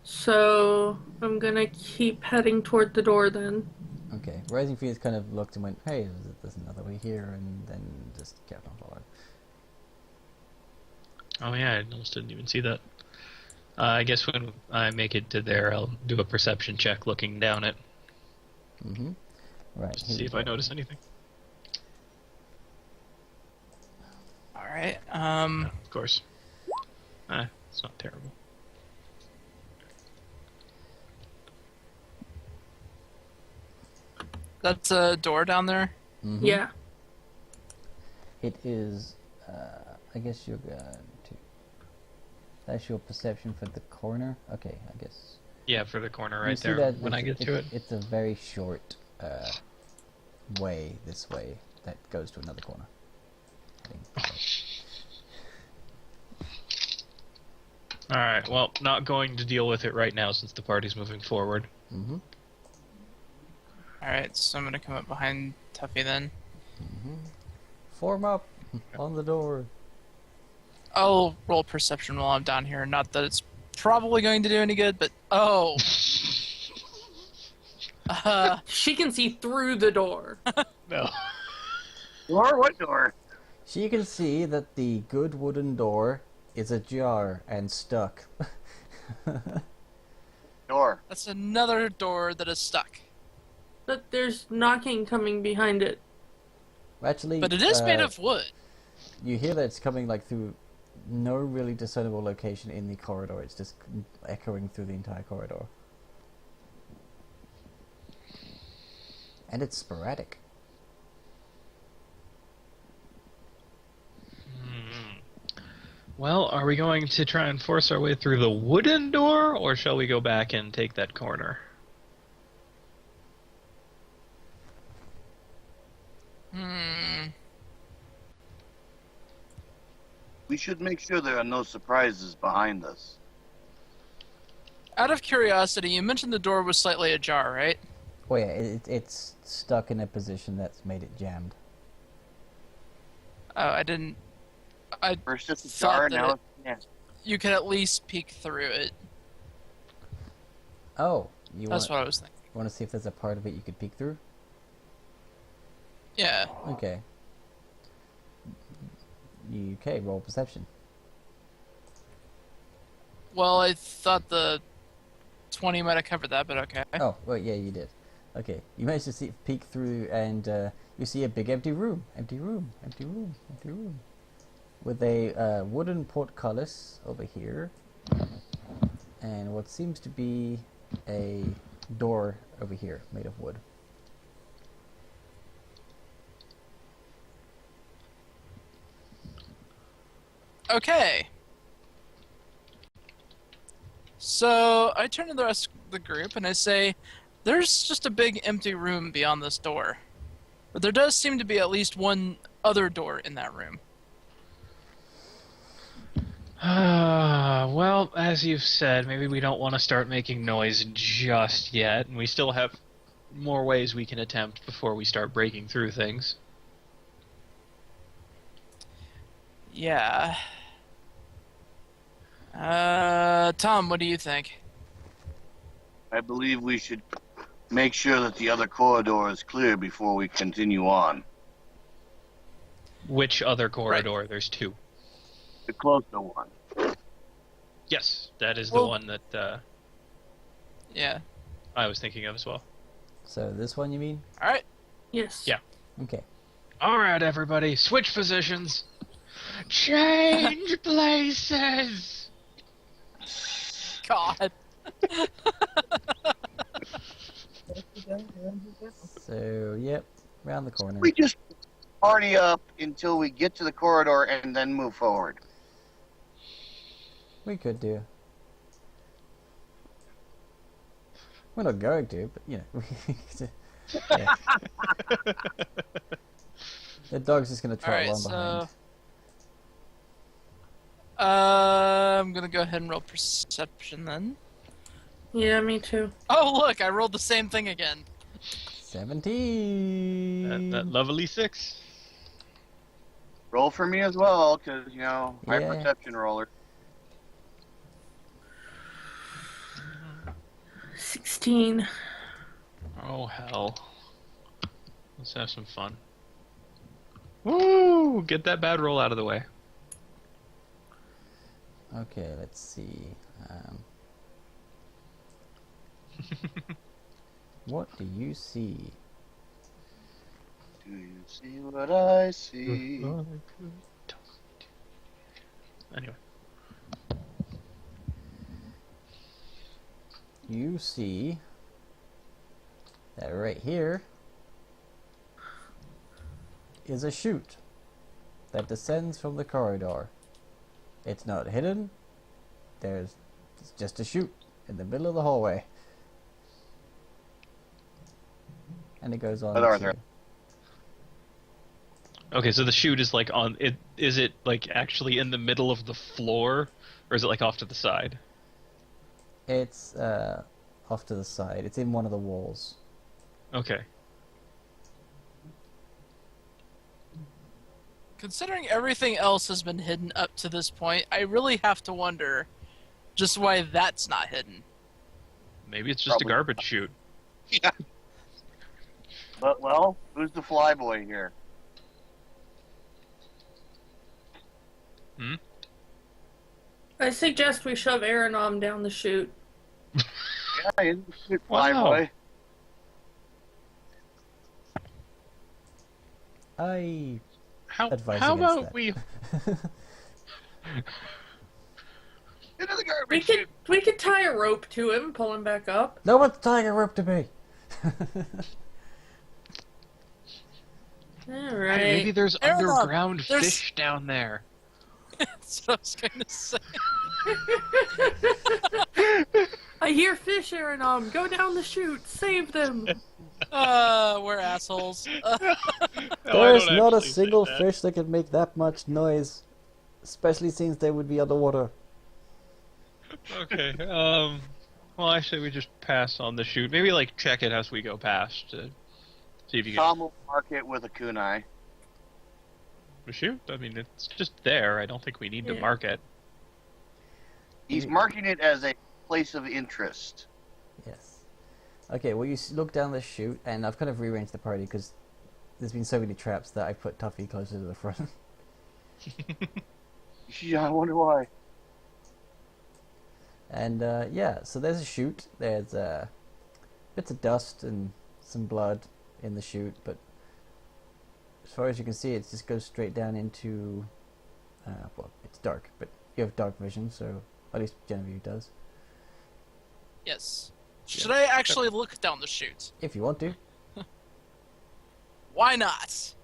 So, I'm gonna keep heading toward the door then. Okay. Rising Phoenix kind of looked and went, hey, there's another way here, and then just kept on following. Oh yeah, I almost didn't even see that. I guess when I make it to there, I'll do a perception check looking down it. Mm-hmm. Right. Just to see if I notice anything. Alright, Of course. It's not terrible. that's a door down there. Mm-hmm. Yeah. It is, I guess you're going to... That's your perception for the corner? Okay, I guess. Yeah, for the corner You right see there that when I get to it. It's a very short way this way that goes to another corner. Alright, well, not going to deal with it right now since the party's moving forward. Mm-hmm. Alright, so I'm gonna come up behind Tuffy then. Mm-hmm. Form up on the door. I'll roll perception while I'm down here. Not that it's probably going to do any good, but oh! She can see through the door. No. Door? What door? She can see that the good wooden door is ajar and stuck. Door. That's another door that is stuck. But there's knocking coming behind it. Actually, But it is made of wood. You hear that it's coming like through no really discernible location in the corridor. It's just echoing through the entire corridor. And it's sporadic. Well, are we going to try and force our way through the wooden door, or shall we go back and take that corner? We should make sure there are no surprises behind us. Out of curiosity, you mentioned the door was slightly ajar, right? Oh yeah, it's stuck in a position that's made it jammed. Oh, I didn't. I First it's a thought jar, that now it- it's you can at least peek through it. Oh, you That's want what I was thinking. to see if there's a part of it you could peek through? Yeah. Okay. Okay, roll perception. Well, I thought the 20 might have covered that, but okay. Oh, well, yeah, you did. Okay, you managed to peek through, and you see a big empty room, with a wooden portcullis over here, and what seems to be a door over here made of wood. Okay. So I turn to the rest of the group and I say, there's just a big empty room beyond this door. But there does seem to be at least one other door in that room. Well, as you've said, maybe we don't want to start making noise just yet, and we still have more ways we can attempt before we start breaking through things. Yeah. Tom, what do you think? I believe we should make sure that the other corridor is clear before we continue on. Which other corridor? There's two. The closer one. Yes, that is the Well- one that Yeah. I was thinking of as well. So this one, you mean? Alright. Yes. Yeah. Okay. Alright, everybody, switch positions. Change places! God. So, yep, round the corner. We just party up until we get to the corridor and then move forward. We could do. We're not going to, but, you know. Yeah. The dog's just going to trot Alright, along so... behind. Uh, I'm gonna go ahead and roll perception then. Yeah, me too. Oh, look, I rolled the same thing again. 17! that lovely 6. Roll for me as well, because, you know, high Yeah. perception roller. 16. Oh, hell. Let's have some fun. Woo! Get that bad roll out of the way. Okay, let's see. What do you see? Do you see what I see? Anyway. You see that right here is a chute that descends from the corridor. It's not hidden. It's just a chute in the middle of the hallway. And it goes on But Arthur- Okay, so the chute is like on it. Is it like actually in the middle of the floor, or is it like off to the side? It's off to the side. It's in one of the walls. Okay. Considering everything else has been hidden up to this point, I really have to wonder just why that's not hidden. Maybe it's just Probably. a garbage chute. Yeah. But, well, who's the flyboy here? Hmm? I suggest we shove Aranom down the chute. Yeah, he's a good Wow. flyboy. I How advise how against about that. we? Into the We garbage. could tie a rope to him, pull him back up. No one's tying a rope to me. All Hey, right. maybe there's Fair enough. underground There's- fish down there. That's what I was going to say. I hear fish, Aaronom. Go down the chute. Save them. We're assholes. There's not a single fish that can make that much noise, especially since they would be underwater. Okay. Well, actually, we just pass on the shoot. Maybe like check it as we go past to see if you can Tom will mark it with a kunai. shoot. I mean, it's just there. I don't think we need to Yeah. mark it. He's marking it as a place of interest. Yes. Okay, well, you look down the chute, and I've kind of rearranged the party because there's been so many traps that I put Tuffy closer to the front. Yeah, I wonder why. And yeah, so there's a chute. There's bits of dust and some blood in the chute, but as far as you can see, it just goes straight down into. Well, it's dark, but you have dark vision, so at least Genevieve does. Yes. Should I actually look down the chute? If you want to. Why not?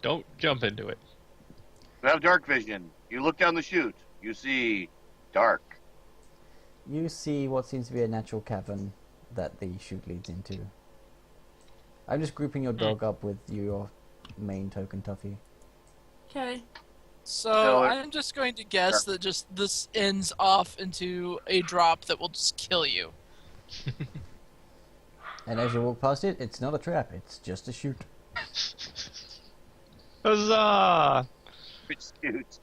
Don't jump into it. You have dark vision. You look down the chute. You see dark. You see what seems to be a natural cavern that the chute leads into. I'm just grouping your dog up with your main token, Tuffy. Okay. So No, I'm just going to guess that just this ends off into a drop that will just kill you. And as you walk past it, it's not a trap, it's just a chute. Huzzah! Which chute?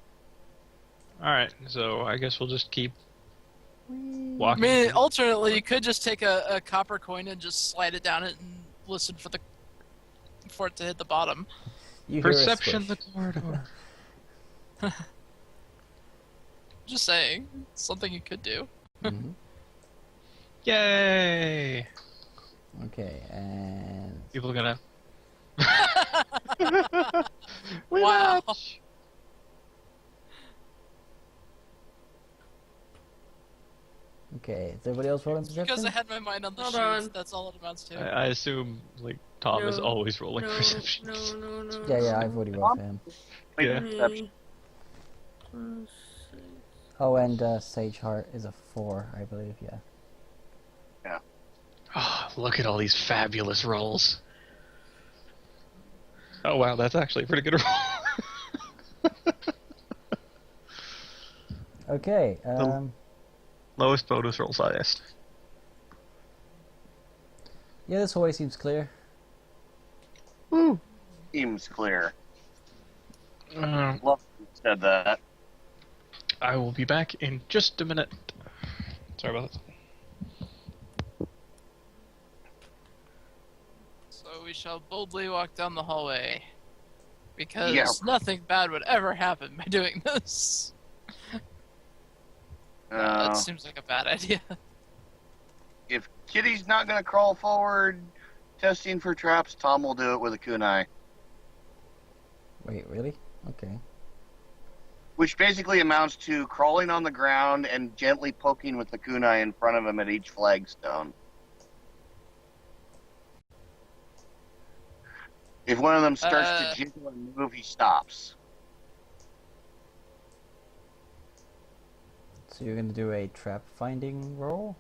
Alright, so I guess we'll just keep I walking. mean, alternately, you could just take a copper coin and just slide it down it and listen for it to hit the bottom. You hear a Perception the squish. corridor. Just saying, it's something you could do. Mhm. Yay! Okay, and People are gonna. Wow. okay, is everybody else rolling Because perception? I had my mind on the Hold chute, on. that's all it amounts to. I assume like Tom is No, always rolling No, perception. no. Yeah, I've already rolled for him. Yeah. Me. Oh, and Sage Heart is a 4, I believe, yeah. Oh, look at all these fabulous rolls. Oh wow, that's actually a pretty good roll. Okay, Lowest bonus roll highest. yeah, this hallway seems clear. Woo! Seems clear. Uh, Love you said that. I will be back in just a minute. Sorry about that. So we shall boldly walk down the hallway. Because Yeah. nothing bad would ever happen by doing this. That seems like a bad idea. If Kitty's not going to crawl forward testing for traps, Tom will do it with a kunai. Wait, really? Okay. Which basically amounts to crawling on the ground and gently poking with the kunai in front of him at each flagstone. If one of them starts to jiggle and move, he stops. So you're gonna do a trap finding roll?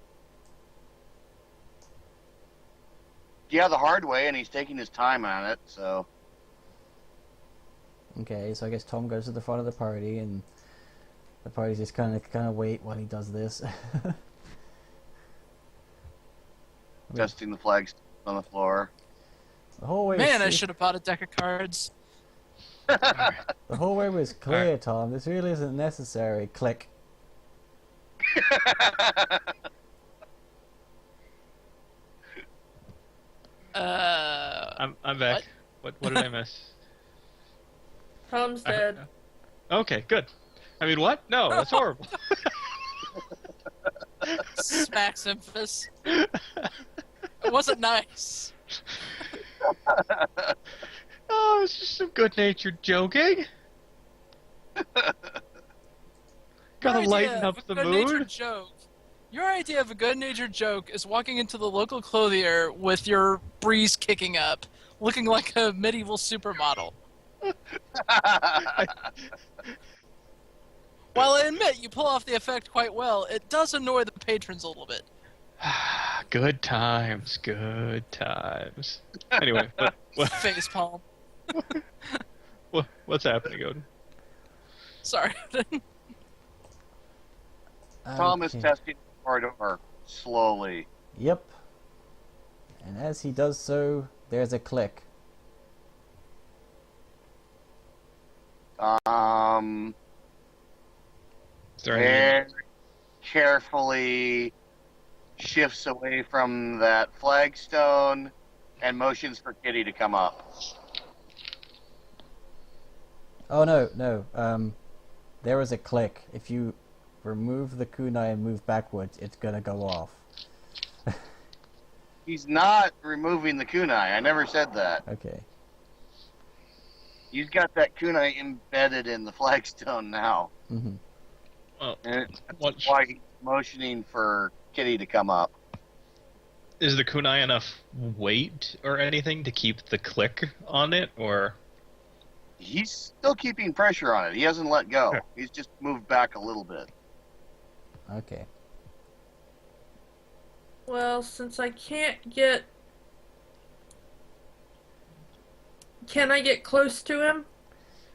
Yeah, the hard way, and he's taking his time on it, so... Okay, so I guess Tom goes to the front of the party, and the party's just kind of wait while he does this. Testing the flags on the floor. The hallway. Man, I was, should have bought a deck of cards. the hallway was clear, Tom. This really isn't necessary. Click. I'm back. What did I miss? Tom's dead. Okay, good. I mean, what? No, that's horrible. Smacks Memphis. It wasn't nice. Oh, it's just some good-natured joking. Gotta Your lighten idea up of the a good-natured mood. joke. Your idea of a good-natured joke is walking into the local clothier with your breeze kicking up, looking like a medieval supermodel. While I admit you pull off the effect quite well, it does annoy the patrons a little bit. Good times, good times. Anyway, Facepalm. what's happening, Odin? Sorry. Tom is Okay. testing the corridor slowly. Yep. And as he does so, there's a click. Is there any... Very carefully shifts away from that flagstone and motions for Kitty to come up. Oh no. There was a click. If you remove the kunai and move backwards, it's gonna go off. He's not removing the kunai. I never said that. Okay. He's got that kunai embedded in the flagstone now. Mm-hmm. Well, And what that's why he's motioning for Kitty to come up. is the kunai enough weight or anything to keep the click on it, or... He's still keeping pressure on it. He hasn't let go. Okay. He's just moved back a little bit. Okay. Well, since I can't get... Can I get close to him?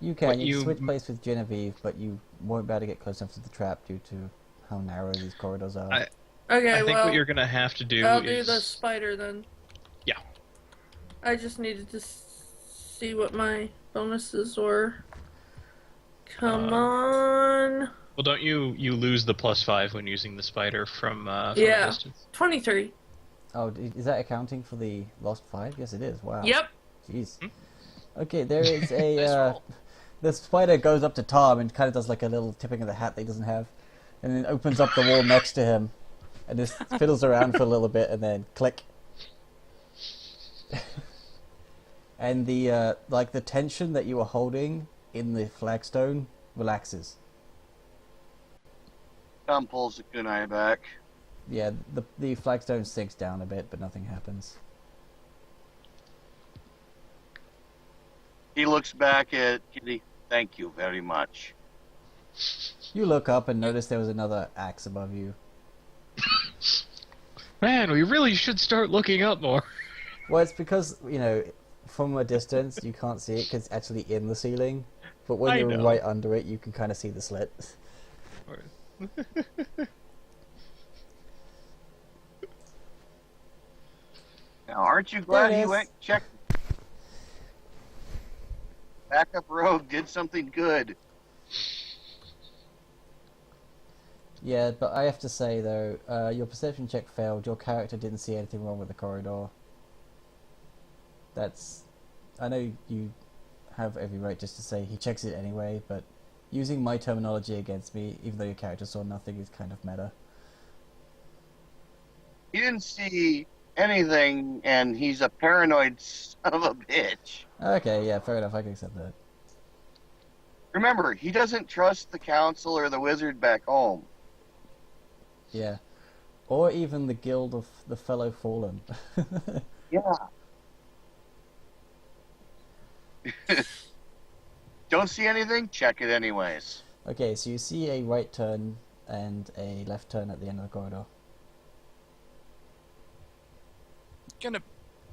You can. What You you- can switch place with Genevieve, but you won't be able to get close enough to the trap due to how narrow these corridors are. Okay, Oh, I think well, what you're gonna have to do I'll is... do the spider then. Yeah. I just needed to see what my bonuses were. Come on. Well, don't you lose the +5 when using the spider from a Yeah. distance? 23. Oh, is that accounting for the lost 5? Yes, it is. Wow. Yep. Jeez. Hmm? Okay, there is a... Nice roll. the spider goes up to Tom and kind of does like a little tipping of the hat that he doesn't have. And then opens up the wall next to him. And just fiddles around for a little bit and then click. And the like the tension that you were holding in the flagstone relaxes. Tom pulls the kunai back. Yeah, the flagstone sinks down a bit, but nothing happens. He looks back at Kitty. Thank you very much. You look up and notice there was another axe above you. Man, we really should start looking up more. Well, it's because, you know, from a distance you can't see it because it's actually in the ceiling. But when I you're know. right under it, you can kind of see the slit. Now, aren't you glad There it he is. went and checked? Backup rogue did something good. Yeah, but I have to say though, your perception check failed. Your character didn't see anything wrong with the corridor. That's... I know you have every right just to say he checks it anyway, but using my terminology against me, even though your character saw nothing, is kind of meta. He didn't see anything, and he's a paranoid son of a bitch. Okay, yeah, fair enough, I can accept that. Remember, he doesn't trust the council or the wizard back home. Yeah. Or even the Guild of the Fellow Fallen. Yeah. Don't see anything? Check it anyways. Okay, so you see a right turn and a left turn at the end of the corridor. Gonna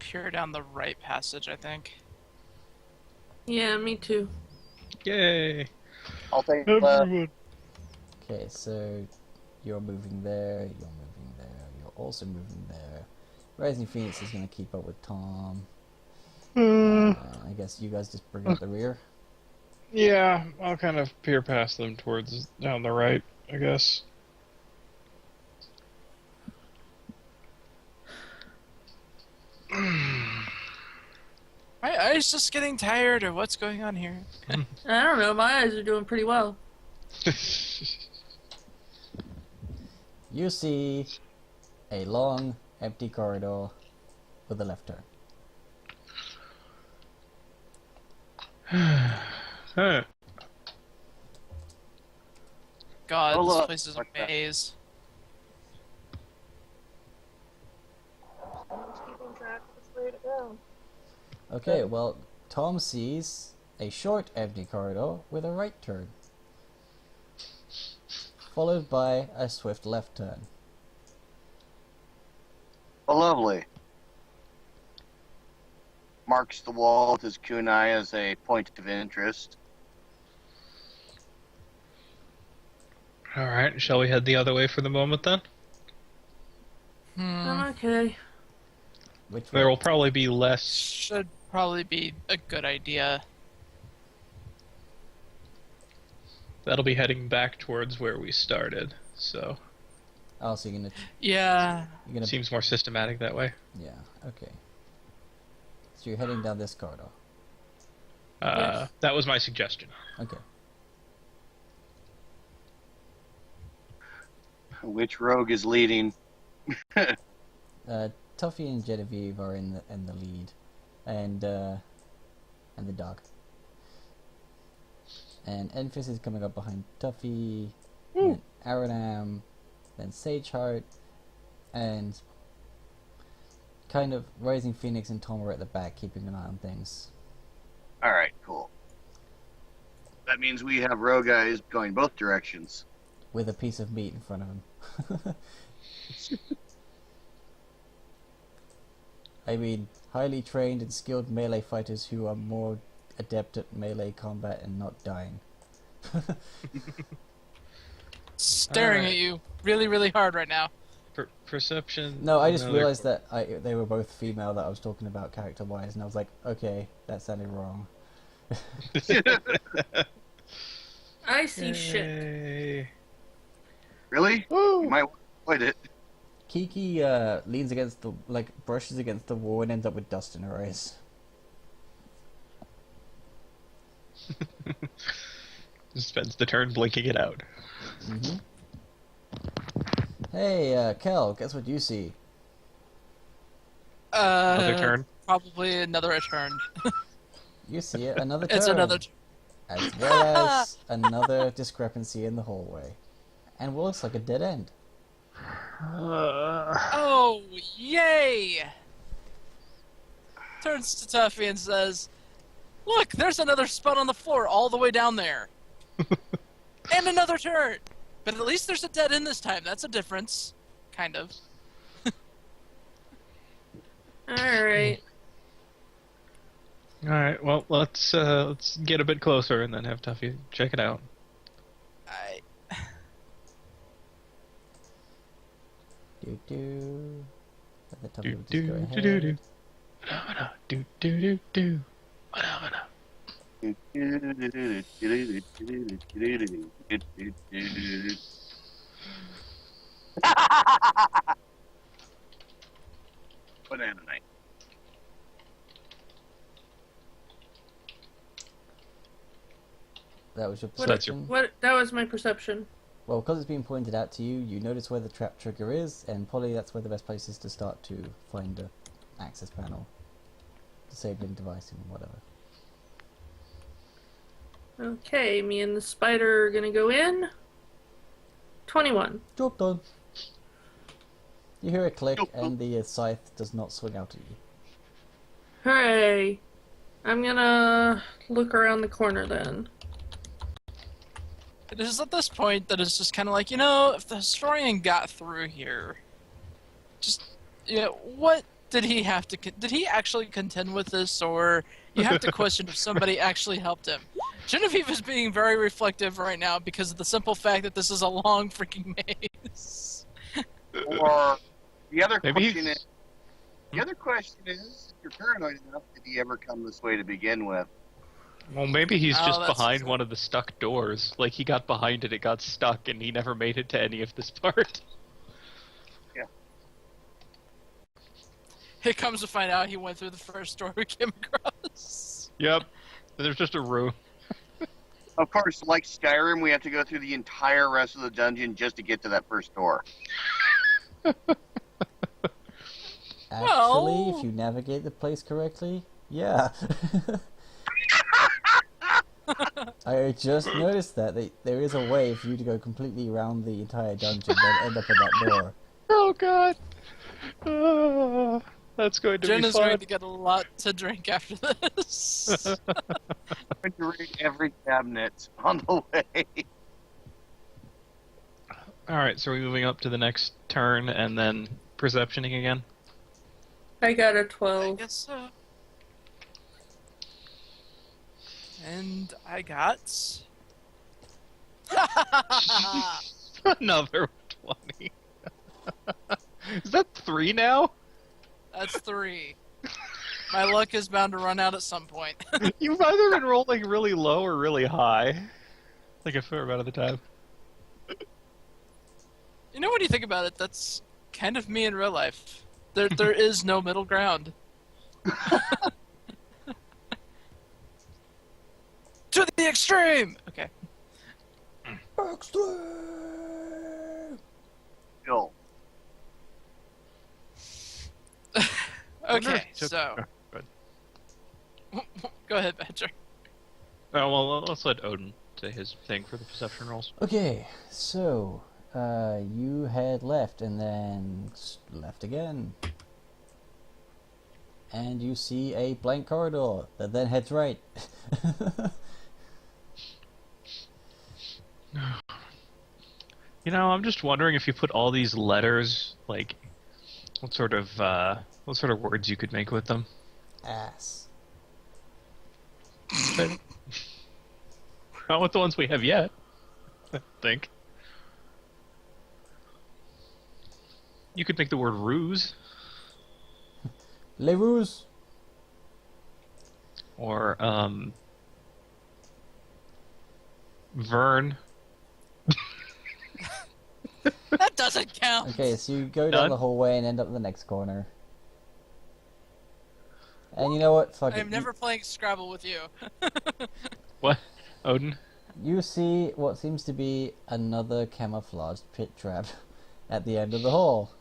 peer down the right passage, I think. Yeah, me too. Yay! I'll take the left. Okay, so you're moving there, you're moving there, you're also moving there. Rising Phoenix is going to keep up with Tom. I guess you guys just bring up the rear. Yeah, I'll kind of peer past them towards down the right, I guess. My eyes just getting tired, or what's going on here? I don't know, my eyes are doing pretty well. You see a long, empty corridor with a left turn. Huh. God, Oh, this look, place is a what's that? maze. Someone's keeping track of which way to go. Okay, well, Tom sees a short empty corridor with a right turn, followed by a swift left turn. Oh, lovely. Marks the wall with his kunai as a point of interest. Alright, shall we head the other way for the moment then? I'm okay. Which There way? will probably be less. Should probably be a good idea. That'll be heading back towards where we started, so Oh, so you're Yeah. gonna. seems more systematic that way. Yeah. Okay. So you're heading down this corridor. Yes. That was my suggestion. Okay. Which rogue is leading? Tuffy and Genevieve are in the lead, and the dog. And Enfys is coming up behind Tuffy, and then Aranam, then Sageheart, and kind of Rising Phoenix and Tom are at the back, keeping an eye on things. All right, cool. That means we have rogue guys going both directions. With a piece of meat in front of him. I mean, highly trained and skilled melee fighters who are more adept at melee combat and not dying. Staring at you really, really hard right now. Perception. No, I just another- realized that they were both female that I was talking about character-wise, and I was like, okay, that sounded wrong. I see shit. Yay. Really? You might avoid it. Kiki leans against the, brushes against the wall and ends up with dust in her eyes. Spends the turn blinking it out. Mm-hmm. Hey, Kel, guess what you see? Another turn. Probably another turn. You see it, another turn. It's another. As well as another discrepancy in the hallway. And what looks like a dead end. Oh, yay! Turns to Tuffy and says, "Look, there's another spot on the floor all the way down there." And another turn. But at least there's a dead end this time. That's a difference. Kind of. Alright. Alright, well, let's get a bit closer and then have Tuffy check it out. I... Do. Let the Do tummy just do go do ahead. do do. Phenomena. Do do do do. Phenomena. Banana night. That was your So that's your- perception. What? That was my perception. Well, because it's been pointed out to you, you notice where the trap trigger is, and probably that's where the best place is to start to find the access panel, disabling device, and whatever. Okay, me and the spider are gonna go in. 21. Job done. You hear a click, and the scythe does not swing out at you. Hooray! I'm gonna look around the corner then. It is at this point that it's just kind of like, if the historian got through here, what did he have to... Did he actually contend with this, or you have to question if somebody actually helped him? Genevieve is being very reflective right now because of the simple fact that this is a long freaking maze. Or the other Maybe question he's- is, if you're paranoid enough, did he ever come this way to begin with? Well, maybe he's Oh, just that's behind true. one of the stuck doors. Like, he got behind it, it got stuck, and he never made it to any of this part. It comes to find out he went through the first door we came across. Yep. There's just a room. Of course, like Skyrim, we have to go through the entire rest of the dungeon just to get to that first door. Actually, if you navigate the place correctly, yeah. I just noticed that there is a way for you to go completely around the entire dungeon, then end up at that door. Oh god. Oh, that's going to Jen be is fun. going to get a lot to drink after this. I'm going to read every cabinet on the way. Alright, so are we moving up to the next turn and then perceptioning again? I got a I 12. guess so. And I got. Another 20. Is that 3 now? That's 3. My luck is bound to run out at some point. You've either been rolling really low or really high. Like a fair amount of the time. You know, when you think about it, that's kind of me in real life. There is no middle ground. To the extreme! Okay. Extreme! Bill. Okay, so. Go ahead, Badger. Oh, well, let's let Odin say his thing for the perception rolls. Okay, so you head left and then left again. And you see a blank corridor that then heads right. You know, I'm just wondering if you put all these letters, like, what sort of words you could make with them. Ass. Not with the ones we have yet, I think. You could make the word ruse. Les Ruse. Or, Vern. That doesn't count! Okay, so you go down None? the hallway and end up in the next corner. And you know what? Fuck I it. am never playing Scrabble with you. What? Odin? You see what seems to be another camouflaged pit trap at the end of the hall.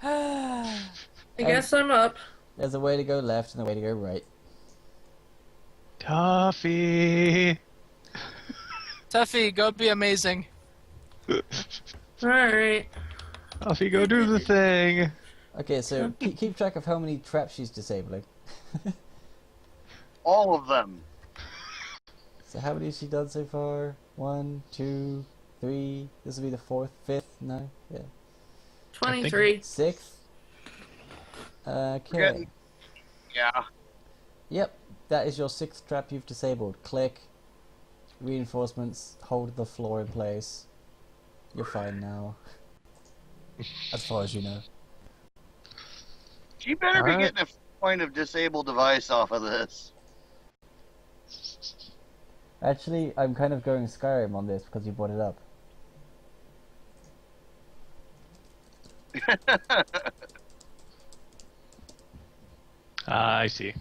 I guess I'm up. There's a way to go left and a way to go right. Toffee! Tuffy, go be amazing. Alright. Toffee, go do the thing! Okay, so keep track of how many traps she's disabling. All of them. So how many has she done so far? 1, 2, 3. This will be the 4th, 5th, no? Yeah. 23. 6th. Okay. Forgetting- Yeah. Yep, that is your 6th trap you've disabled. Click. Reinforcements. Hold the floor in place. You're fine now. As far as you know. She better be Alright. getting a point of disabled device off of this. Actually, I'm kind of going Skyrim on this because you brought it up. I see.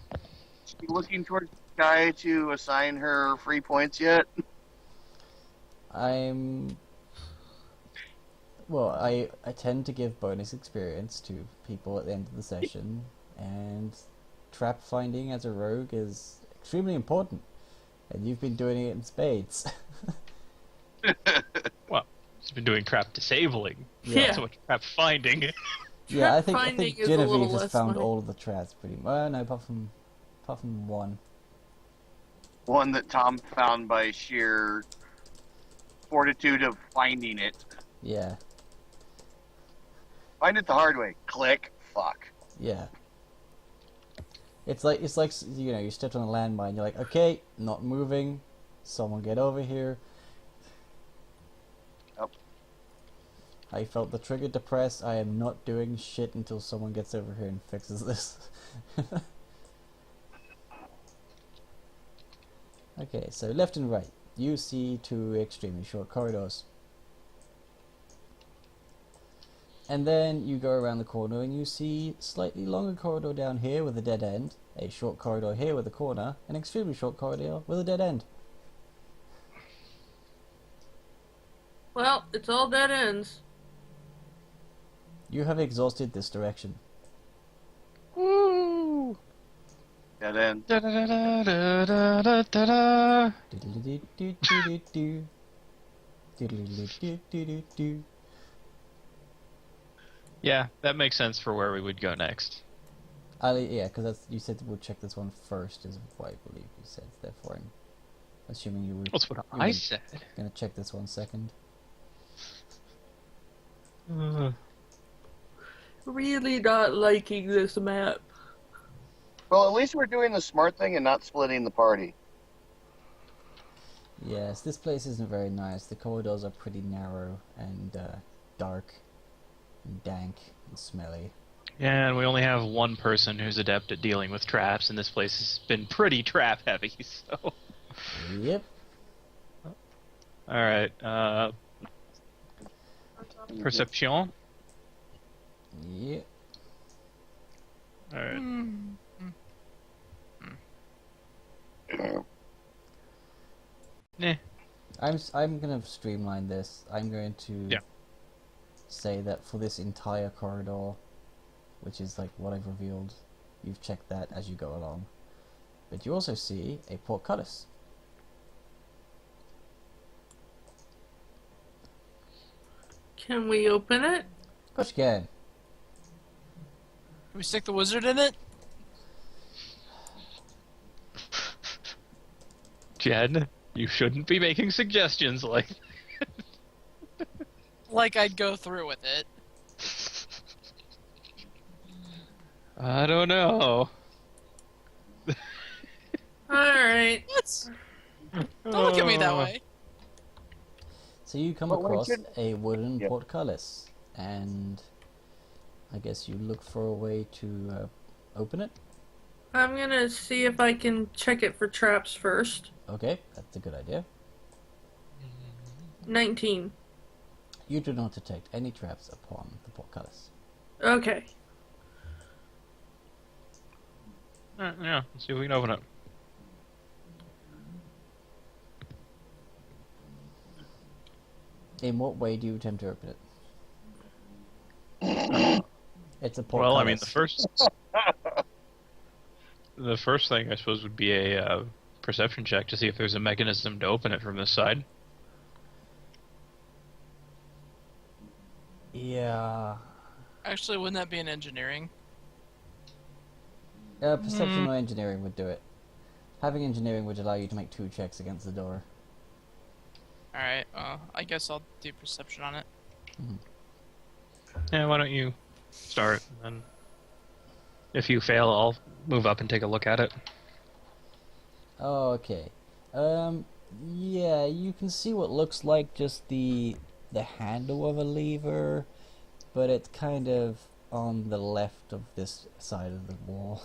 She looking towards the sky to assign her free points yet? Well, I tend to give bonus experience to people at the end of the session, and trap finding as a rogue is extremely important, and you've been doing it in spades. Well, she's been doing trap disabling. Yeah. Not so much trap finding. Yeah, I Trap think finding is a little Genevieve has less found money. all of the traps pretty much. Well, no, apart from one. One that Tom found by sheer fortitude of finding it. Yeah, Find it the hard way. Click. Fuck. yeah. It's like you know, you stepped on a landmine. You're like, okay, not moving. Someone get over here. Yep. I felt the trigger to press. I am not doing shit until someone gets over here and fixes this. Okay, so left and right. You see 2 extremely short corridors. And then you go around the corner and you see slightly longer corridor down here with a dead end, a short corridor here with a corner, an extremely short corridor with a dead end. Well, it's all dead ends. You have exhausted this direction. Woo! Dead dead end. Da-da-da-da-da-da-da-da. Diddly-dee-doo-doo-doo-doo. Diddly-dee-doo-doo-doo-doo. Yeah, that makes sense for where we would go next. Yeah, because you said we'll check this one first, is what I believe you said. Therefore, I'm assuming you were That's what I said. gonna check this one second. Really not liking this map. Well, at least we're doing the smart thing and not splitting the party. Yes, this place isn't very nice. The corridors are pretty narrow and dark and dank and smelly. Yeah, and we only have one person who's adept at dealing with traps, and this place has been pretty trap heavy, so... Yep. Alright, Perception? Yep. Alright. Nah. I'm gonna streamline this. I'm going to say that for this entire corridor, which is like what I've revealed, you've checked that as you go along. But you also see a portcullis. Can we open it? Of course you can. Can we stick the wizard in it? Jen, you shouldn't be making suggestions like... Like I'd go through with it. I don't know. Alright. What? Don't look at me that way. So you come But we across should- a wooden Yeah. portcullis, and I guess you look for a way to open it. I'm gonna see if I can check it for traps first. Okay, that's a good idea. 19. You do not detect any traps upon the portcullis. Okay. Yeah, let's see if we can open it. In what way do you attempt to open it? It's a portcullis. Well, I mean, the first thing I suppose would be a perception check to see if there's a mechanism to open it from this side. Yeah. Actually, wouldn't that be an engineering? Perception or engineering would do it. Having engineering would allow you to make 2 checks against the door. Alright, I guess I'll do perception on it. Yeah, why don't you start, and then if you fail, I'll move up and take a look at it. Okay. Yeah, you can see what looks like just the handle of a lever, but it's kind of on the left of this side of the wall.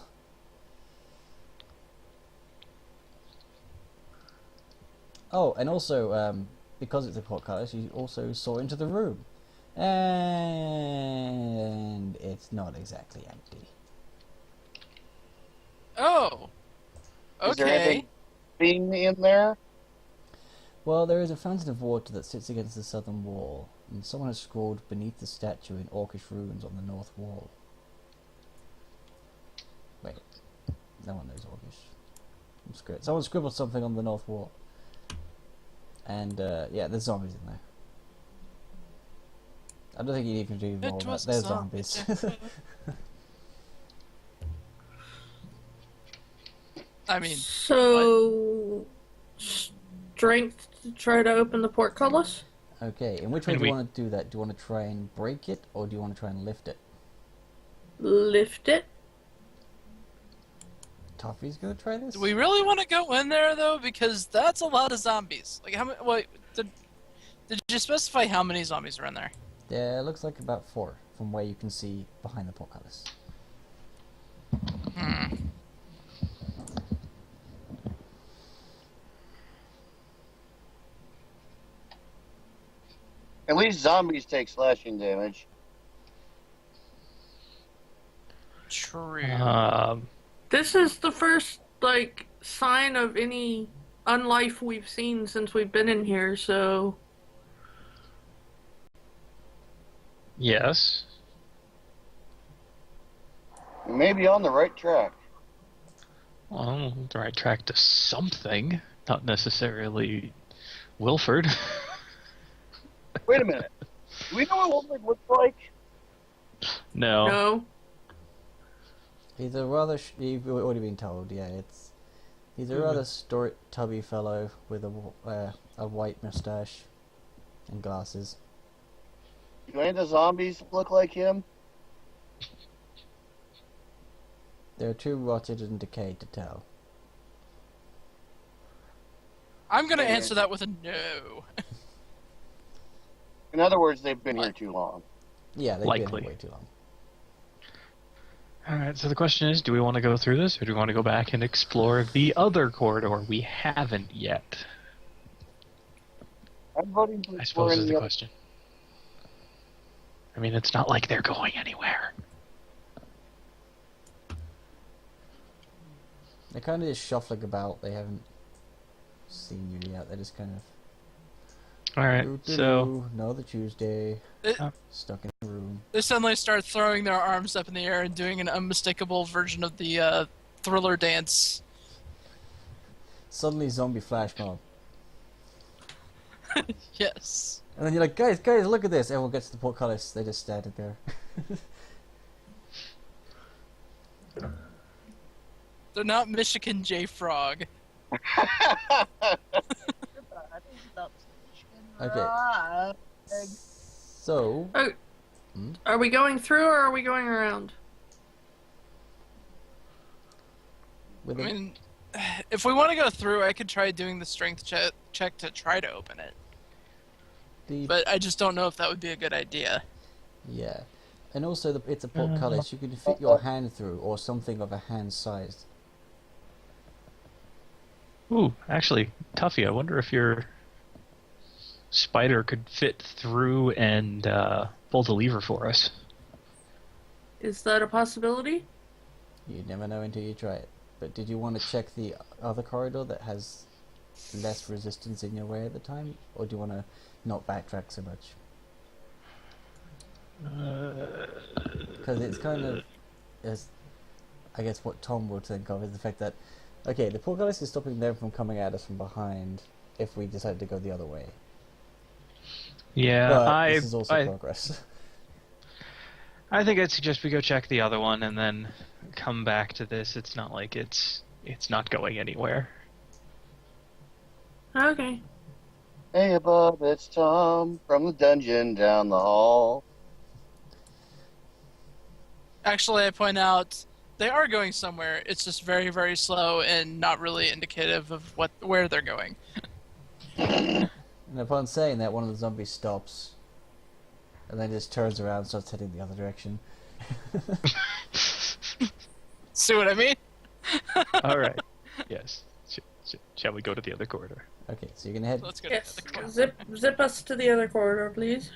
Oh, and also, because it's a portcullis, you also saw into the room. And it's not exactly empty. Oh! Is there Okay. anything being in there? Well, there is a fountain of water that sits against the southern wall, and someone has scrawled beneath the statue in Orcish runes on the north wall. Wait, no one knows Orcish. I'm screwed. Someone scribbled something on the north wall. And, yeah, there's zombies in there. I don't think you need to do more It of was that. There's a zombies. I mean, So, strength to try to open the portcullis? Okay, in which way And do you we- want to do that? Do you want to try and break it, or do you want to try and lift it? Lift it? Toffee's gonna try this? do we really want to go in there, though? Because that's a lot of zombies. Like, how many... Wait, did you specify how many zombies are in there? Yeah, it looks like about 4, from where you can see behind the portcullis. At least zombies take slashing damage. True. This is the first, like, sign of any unlife we've seen since we've been in here, so... Yes. You may be on the right track. Well, the right track to something, not necessarily Wilford. Wait a minute. Do we know what Wilford looks like? No. No. He's a rather. You've already been told. Yeah, he's a rather short, tubby fellow with a white mustache and glasses. Do any of the zombies look like him? They're too rotted and decayed to tell. I'm gonna answer that with a no. In other words, they've been here too long. Yeah, they've Likely. been here way too long. Alright, so the question is, do we want to go through this, or do we want to go back and explore the other corridor we haven't yet? I'm voting for I suppose exploring is the the question. I mean, it's not like they're going anywhere. They're kind of just shuffling about. They haven't seen you yet. They're just kind of. Alright, so... Another Tuesday. It- Stuck in a room. They suddenly start throwing their arms up in the air and doing an unmistakable version of the Thriller dance. Suddenly, zombie flash mob. Yes. And then you're like, guys, look at this. Everyone gets to the portcullis. They just standing there. They're not Michigan J Frog. Okay. So, Are we going through or are we going around? with I a, mean, if we want to go through, I could try doing the strength check to try to open it. But I just don't know if that would be a good idea. yeah, and also it's a portcullis. You can fit your hand through, or something of a hand size. Ooh, actually, Tuffy, I wonder if your spider could fit through and pull the lever for us. Is that a possibility? You never know until you try it. But did you want to check the other corridor that has less resistance in your way at the time, or do you want to not backtrack so much? Because it's kind of, as I guess what Tom would think of is the fact that, okay, the portcullis is stopping them from coming at us from behind if we decide to go the other way. Yeah, But this is also progress. I think I'd suggest we go check the other one and then come back to this. It's not like it's not going anywhere. Okay. Hey above, it's Tom from the dungeon down the hall. Actually, I point out they are going somewhere. It's just very, very slow and not really indicative of where they're going. And upon saying that, one of the zombies stops, and then just turns around and starts heading the other direction. See what I mean? All right. Yes. Shall we go to the other corridor? Okay, so you're gonna head. Let's go Yes. to the corner. Zip us to the other corridor, please.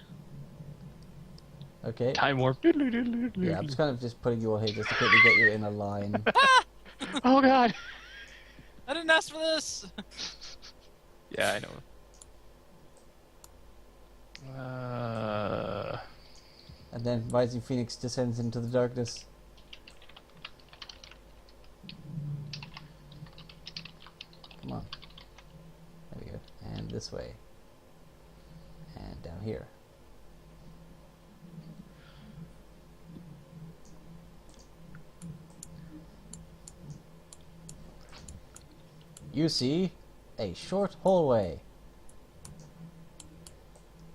Okay. Time warp. Yeah, I'm just kind of just putting you all here just to quickly get you in a line. Oh god. I didn't ask for this. Yeah, I know. And then Rising Phoenix descends into the darkness. Come on. There we go. And this way. And down here. You see a short hallway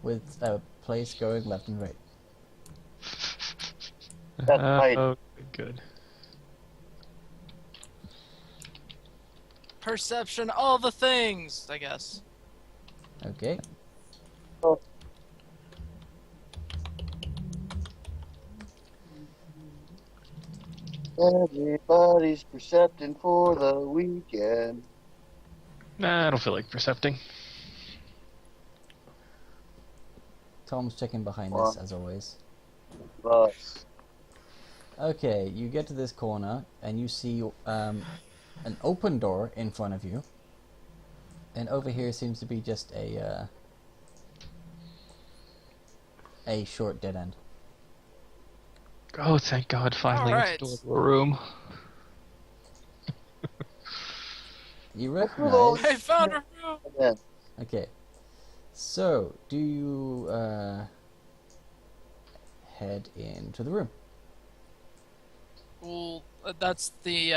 with a place going left and right. That's right. Oh, good. Perception, all the things, I guess. Okay. Everybody's percepting for the weekend. Nah, I don't feel like percepting. Tom's checking behind us as always. Bus. Okay, you get to this corner and you see an open door in front of you, and over here seems to be just a short dead end. Oh, thank God! Finally, All right. it's door to a room. You those- recognize. I found a room. Yeah. Okay. So, do you head into the room? Well, that's the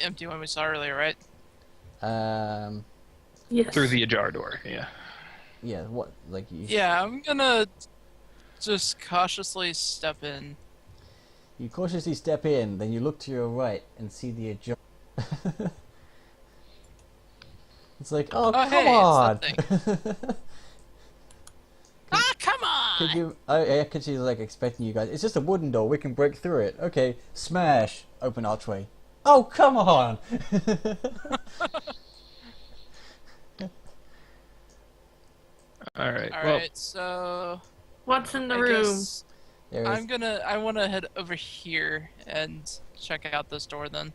empty one we saw earlier, right? Yes. Through the ajar door, yeah. Yeah. What? Like you? Yeah, I'm gonna just cautiously step in. You cautiously step in, then you look to your right and see the ajar. It's like, oh, come hey, on! it's that Ah, come on! Could you? I could see like expecting you guys. It's just a wooden door. We can break through it. Okay, smash. Open archway. Oh, come on! All right. All Well, right, so What's in the I room? guess There is. I want to head over here and check out this door then.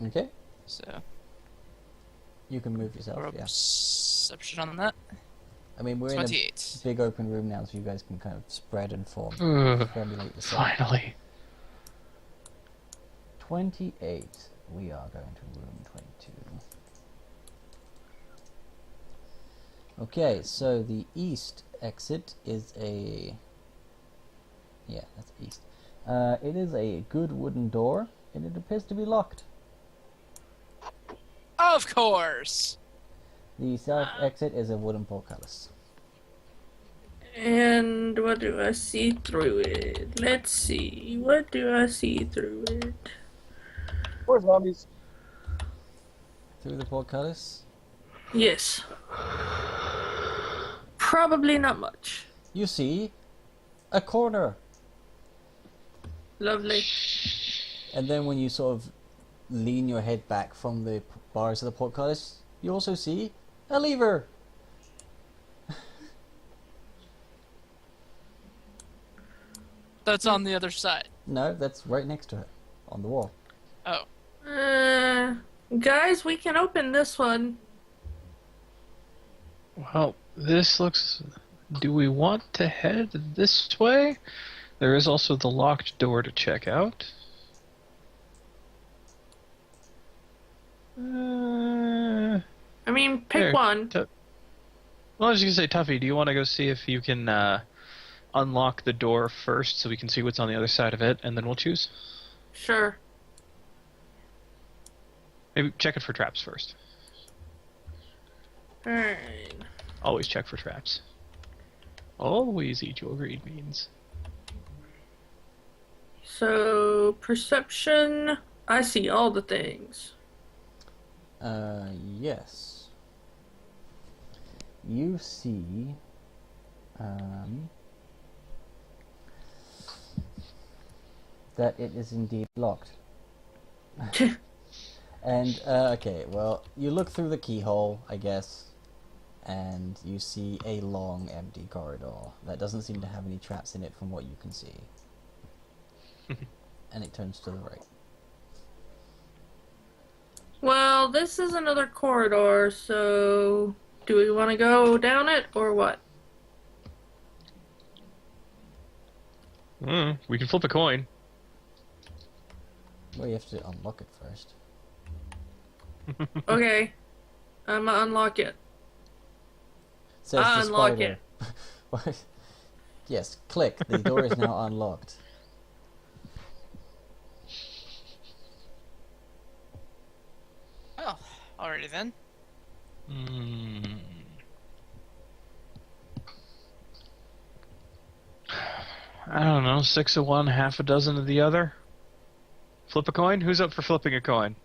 Okay, So, you can move yourself. roll Yeah. perception on that. I mean, we're in a 28. big open room now, so you guys can kind of spread and form. ugh, Formulate yourself. finally. 28. We are going to room 22. Okay, so the east exit is a... Yeah, that's east. It is a good wooden door, and it appears to be locked. Of course. The south exit is a wooden portcullis. And what do I see through it? Let's see. What do I see through it? Poor zombies. Through the portcullis, Yes. Probably not much. you see a corner. Lovely. And then when you sort of lean your head back from the bars of the portcullis, you also see a lever. That's on the other side. No, that's right next to it, on the wall. Oh. Guys, we can open this one. Well, this looks... Do we want to head this way? There is also the locked door to check out. I mean, pick There. one. Well, I was just gonna say, Tuffy, do you want to go see if you can unlock the door first so we can see what's on the other side of it, and then we'll choose? Sure. Maybe check it for traps first. Alright. Always check for traps. Always eat your green beans. So, perception. I see all the things. Yes. You see, that it is indeed locked. And, okay, well, you look through the keyhole, I guess, and you see a long, empty corridor that doesn't seem to have any traps in it from what you can see. And it turns to the right. Well, this is another corridor, so do we want to go down it or what? We can flip a coin. Well, you have to unlock it first. Okay. I'm gonna unlock it. Says the Unlock spider. What? Yes, click. The door is now unlocked. Well, already then. I don't know, 6 of one, half a dozen of the other. Flip a coin? Who's up for flipping a coin?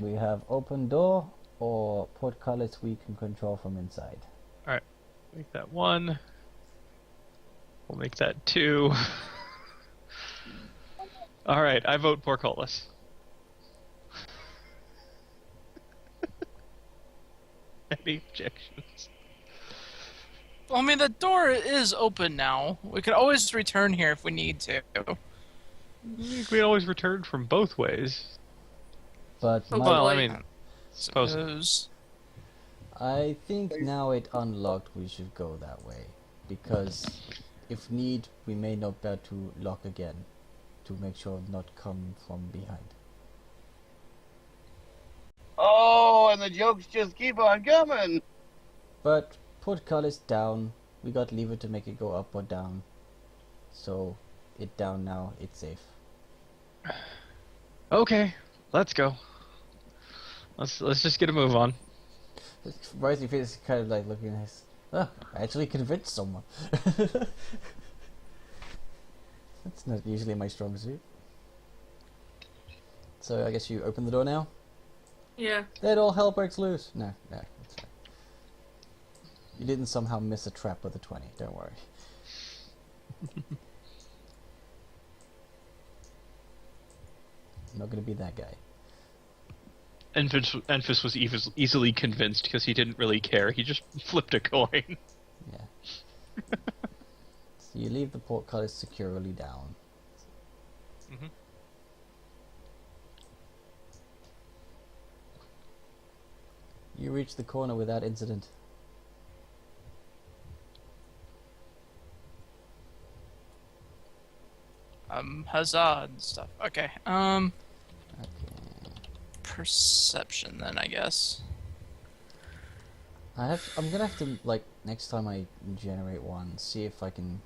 We have open door or portcullis we can control from inside. Make that 1. We'll make that 2. Alright, I vote portcullis. Any objections? Well, I mean, the door is open now. We could always return here if we need to. We always return from both ways. But Oh, my- Well, I like- mean, suppose. Suppose. I think now it unlocked we should go that way. Because if need, we may not be able to lock again. To make sure not come from behind. Oh, and the jokes just keep on coming. But portcullis down. We got lever to make it go up or down. So it down now. It's safe. Okay, let's go. Let's just get a move on. Rising face is kind of like looking at this. Oh, I actually convinced someone. That's not usually my strong suit. So I guess you open the door now? Yeah. Then all hell breaks loose. No, that's fine. You didn't somehow miss a trap with a 20, don't worry. I'm not gonna be that guy. Enfys was easily convinced because he didn't really care. He just flipped a coin. Yeah. So you leave the portcullis securely down. Mm-hmm. You reach the corner without incident. Huzzah and stuff. Okay. Okay. Perception then, I guess. I'm gonna have to, like, next time I generate one, see if I can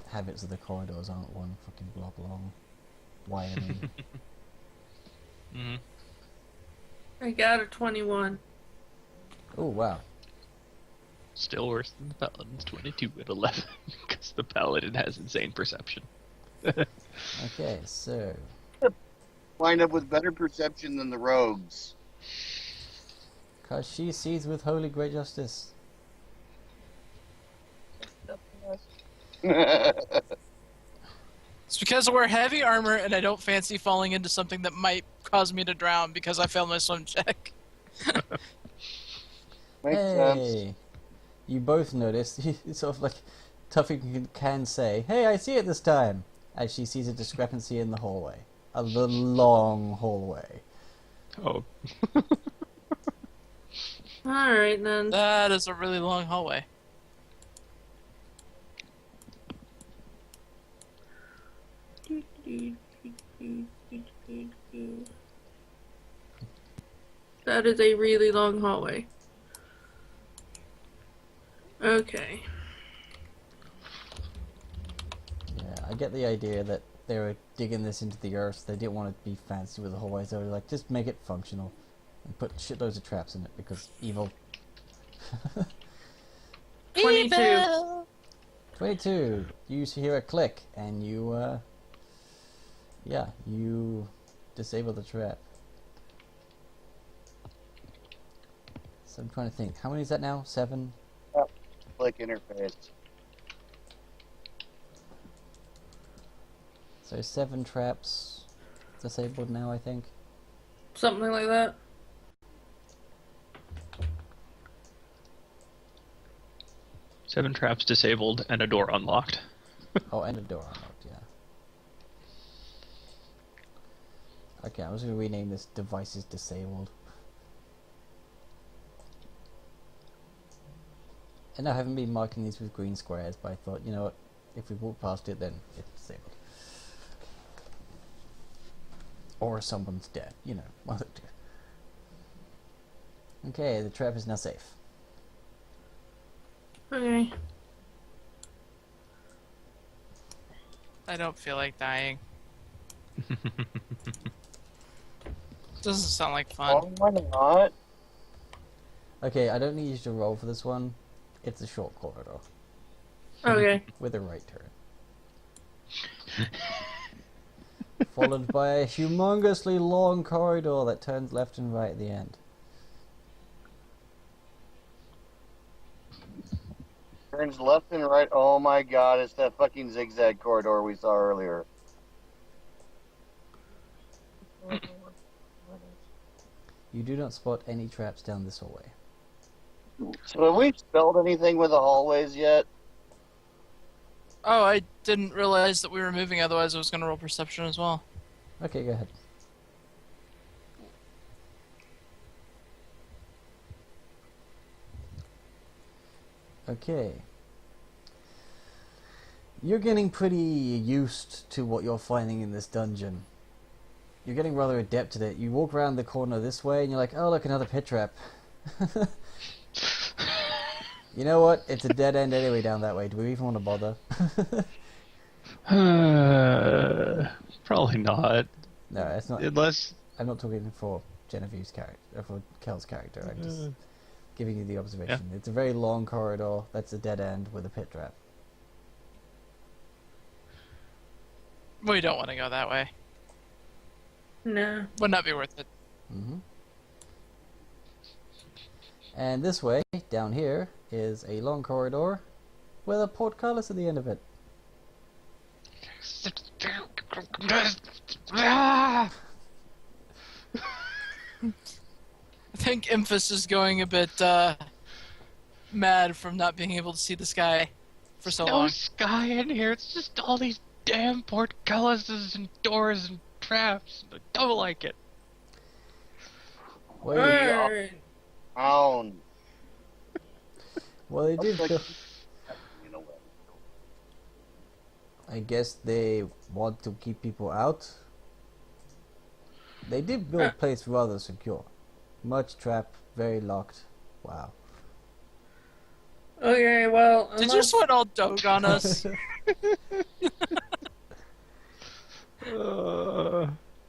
have it so the corridors aren't one fucking block long. Why I mean. Mm-hmm. I got a 21. Oh wow. Still worse than the Paladin's 22 at 11, because the Paladin has insane perception. Okay, so Wind up with better perception than the rogues. cause she sees with holy great justice. It's because I wear heavy armor and I don't fancy falling into something that might cause me to drown because I failed my swim check. Makes sense. Hey, you both noticed. It's sort of like Tuffy can say, "Hey, I see it this time," as she sees a discrepancy in the hallway, the long hallway. Oh. Alright then. That is a really long hallway. That is a really long hallway. Okay. Yeah, I get the idea that they were digging this into the earth. They didn't want it to be fancy with the hallways. They were like, just make it functional and put shitloads of traps in it because evil. 22. 22. You hear a click and you, yeah, you disable the trap. So I'm trying to think. How many is that now? 7? Click interface. So 7 traps disabled now, I think. Something like that. Seven traps disabled and a door unlocked. Oh, and a door unlocked, yeah. Okay, I was going to rename this devices disabled. And I haven't been marking these with green squares, but I thought, you know what, if we walk past it, then it's disabled. Or someone's dead, you know, one of the two. Okay, the trap is now safe. Okay. I don't feel like dying. Doesn't sound like fun. Oh, why not? Okay, I don't need you to roll for this one. It's a short corridor. Okay. With a right turn. Followed by a humongously long corridor that turns left and right at the end. Turns left and right. Oh my god, it's that fucking zigzag corridor we saw earlier. You do not spot any traps down this hallway. So have we spelled anything with the hallways yet? Oh, I didn't realize that we were moving, otherwise I was going to roll perception as well. Okay, go ahead. Okay. You're getting pretty used to what you're finding in this dungeon. You're getting rather adept at it. You walk around the corner this way, and you're like, oh, look, another pit trap. You know what? It's a dead end anyway down that way. Do we even want to bother? Probably not. No, it's not. Unless... I'm not talking for Genevieve's character, or for Kel's character. I'm just giving you the observation. Yeah. It's a very long corridor. That's a dead end with a pit trap. We don't want to go that way. No. Would not be worth it. Mm-hmm. And this way, down here, is a long corridor with a portcullis at the end of it. I think Emphas is going a bit mad from not being able to see the sky for so long. No sky in here. It's just all these damn portcullises and doors and traps. I don't like it. Down. Well, they did. I guess they want to keep people out. They did build a place rather secure. Much trap, very locked. Wow. Okay, well... Did you sweat all dog on us?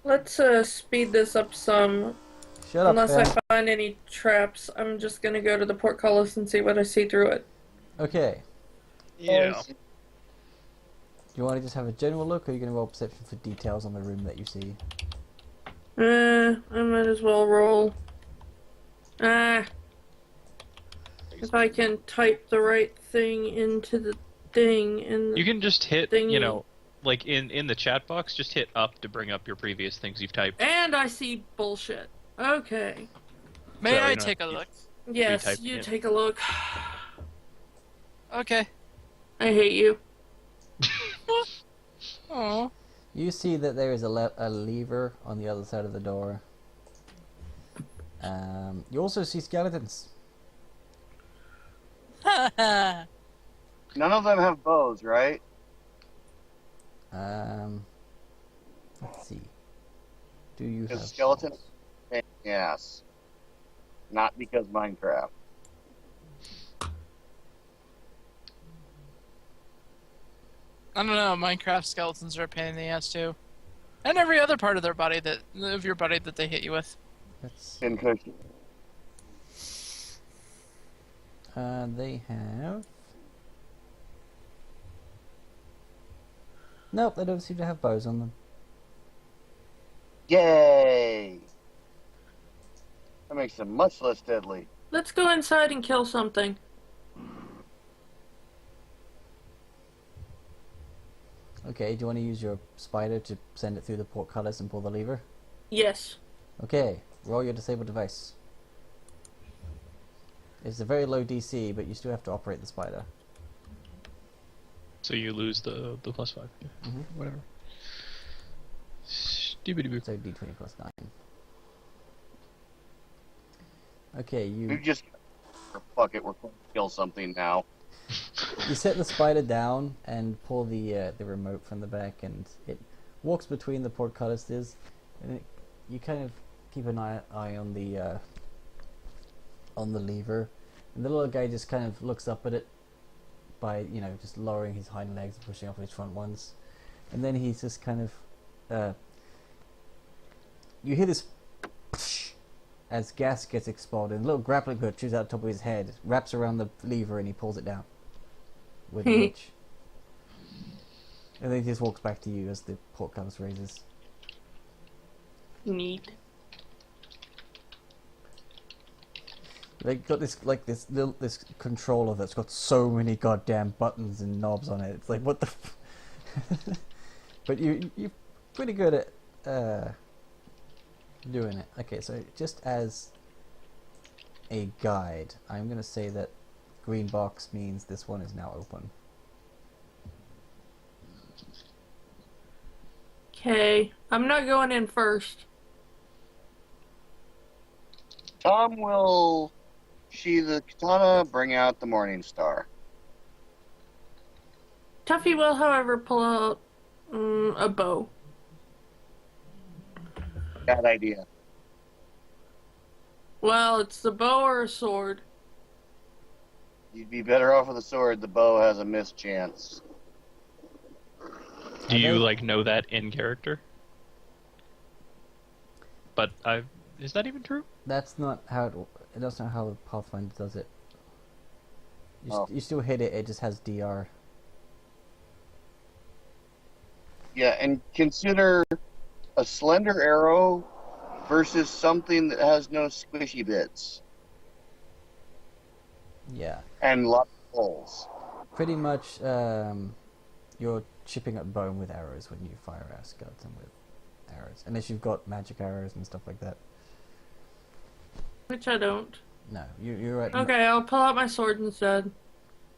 Let's speed this up some. Shut up, Unless Ben. I find any traps, I'm just gonna go to the portcullis and see what I see through it. Okay. Yeah. Do you want to just have a general look, or are you going to roll perception for details on the room that you see? I might as well roll. If I can type the right thing into the thing and You can just hit, thingy. you know, like in the chat box, just hit up to bring up your previous things you've typed. And I see bullshit. Okay. May So, I you know, take a look? Yes, Retype you it. take a look. Okay. I hate you. Oh. You see that there is a lever on the other side of the door. You also see skeletons. None of them have bows, right? Let's see. Do you have Because skeletons? Yes. Not because Minecraft. I don't know. Minecraft skeletons are a pain in the ass too, and every other part of their body of your body that they hit you with. Let's. Pincushion. They have. Nope, they don't seem to have bows on them. Yay! That makes them much less deadly. Let's go inside and kill something. Okay, do you want to use your spider to send it through the portcullis and pull the lever? Yes. Okay, roll your disabled device. It's a very low DC, but you still have to operate the spider. So you lose the +5. Yeah. Mhm. Whatever. Stupid. So D20 plus 9. Okay, You just... Fuck it, we're going to kill something now. you set the spider down and pull the remote from the back, and it walks between the portcullises, and you kind of keep an eye on the lever, and the little guy just kind of looks up at it by, you know, just lowering his hind legs and pushing up his front ones, and then he's just kind of you hear this as gas gets expelled, and a little grappling hook shoots out the top of his head, wraps around the lever, and he pulls it down with the witch. And then he just walks back to you as the portcullis raises. Neat. They got this this controller that's got so many goddamn buttons and knobs on it. It's like, what the but you're pretty good at doing it. Okay, so just as a guide, I'm gonna say that green box means this one is now open. Okay. I'm not going in first. Tom will sheathe the katana, bring out the Morning Star. Tuffy will, however, pull out a bow. Bad idea. Well, it's the bow or a sword. You'd be better off with a sword. The bow has a mischance. Do you like know that in character? But is that even true? That's not how that's not how Pathfinder does it. Oh. You still hit it. It just has DR. Yeah, and consider a slender arrow versus something that has no squishy bits Yeah. and lots of holes. Pretty much, you're chipping at bone with arrows when you fire a skeleton with arrows, unless you've got magic arrows and stuff like that. Which I don't. No, you're right. Okay, I'll pull out my sword instead.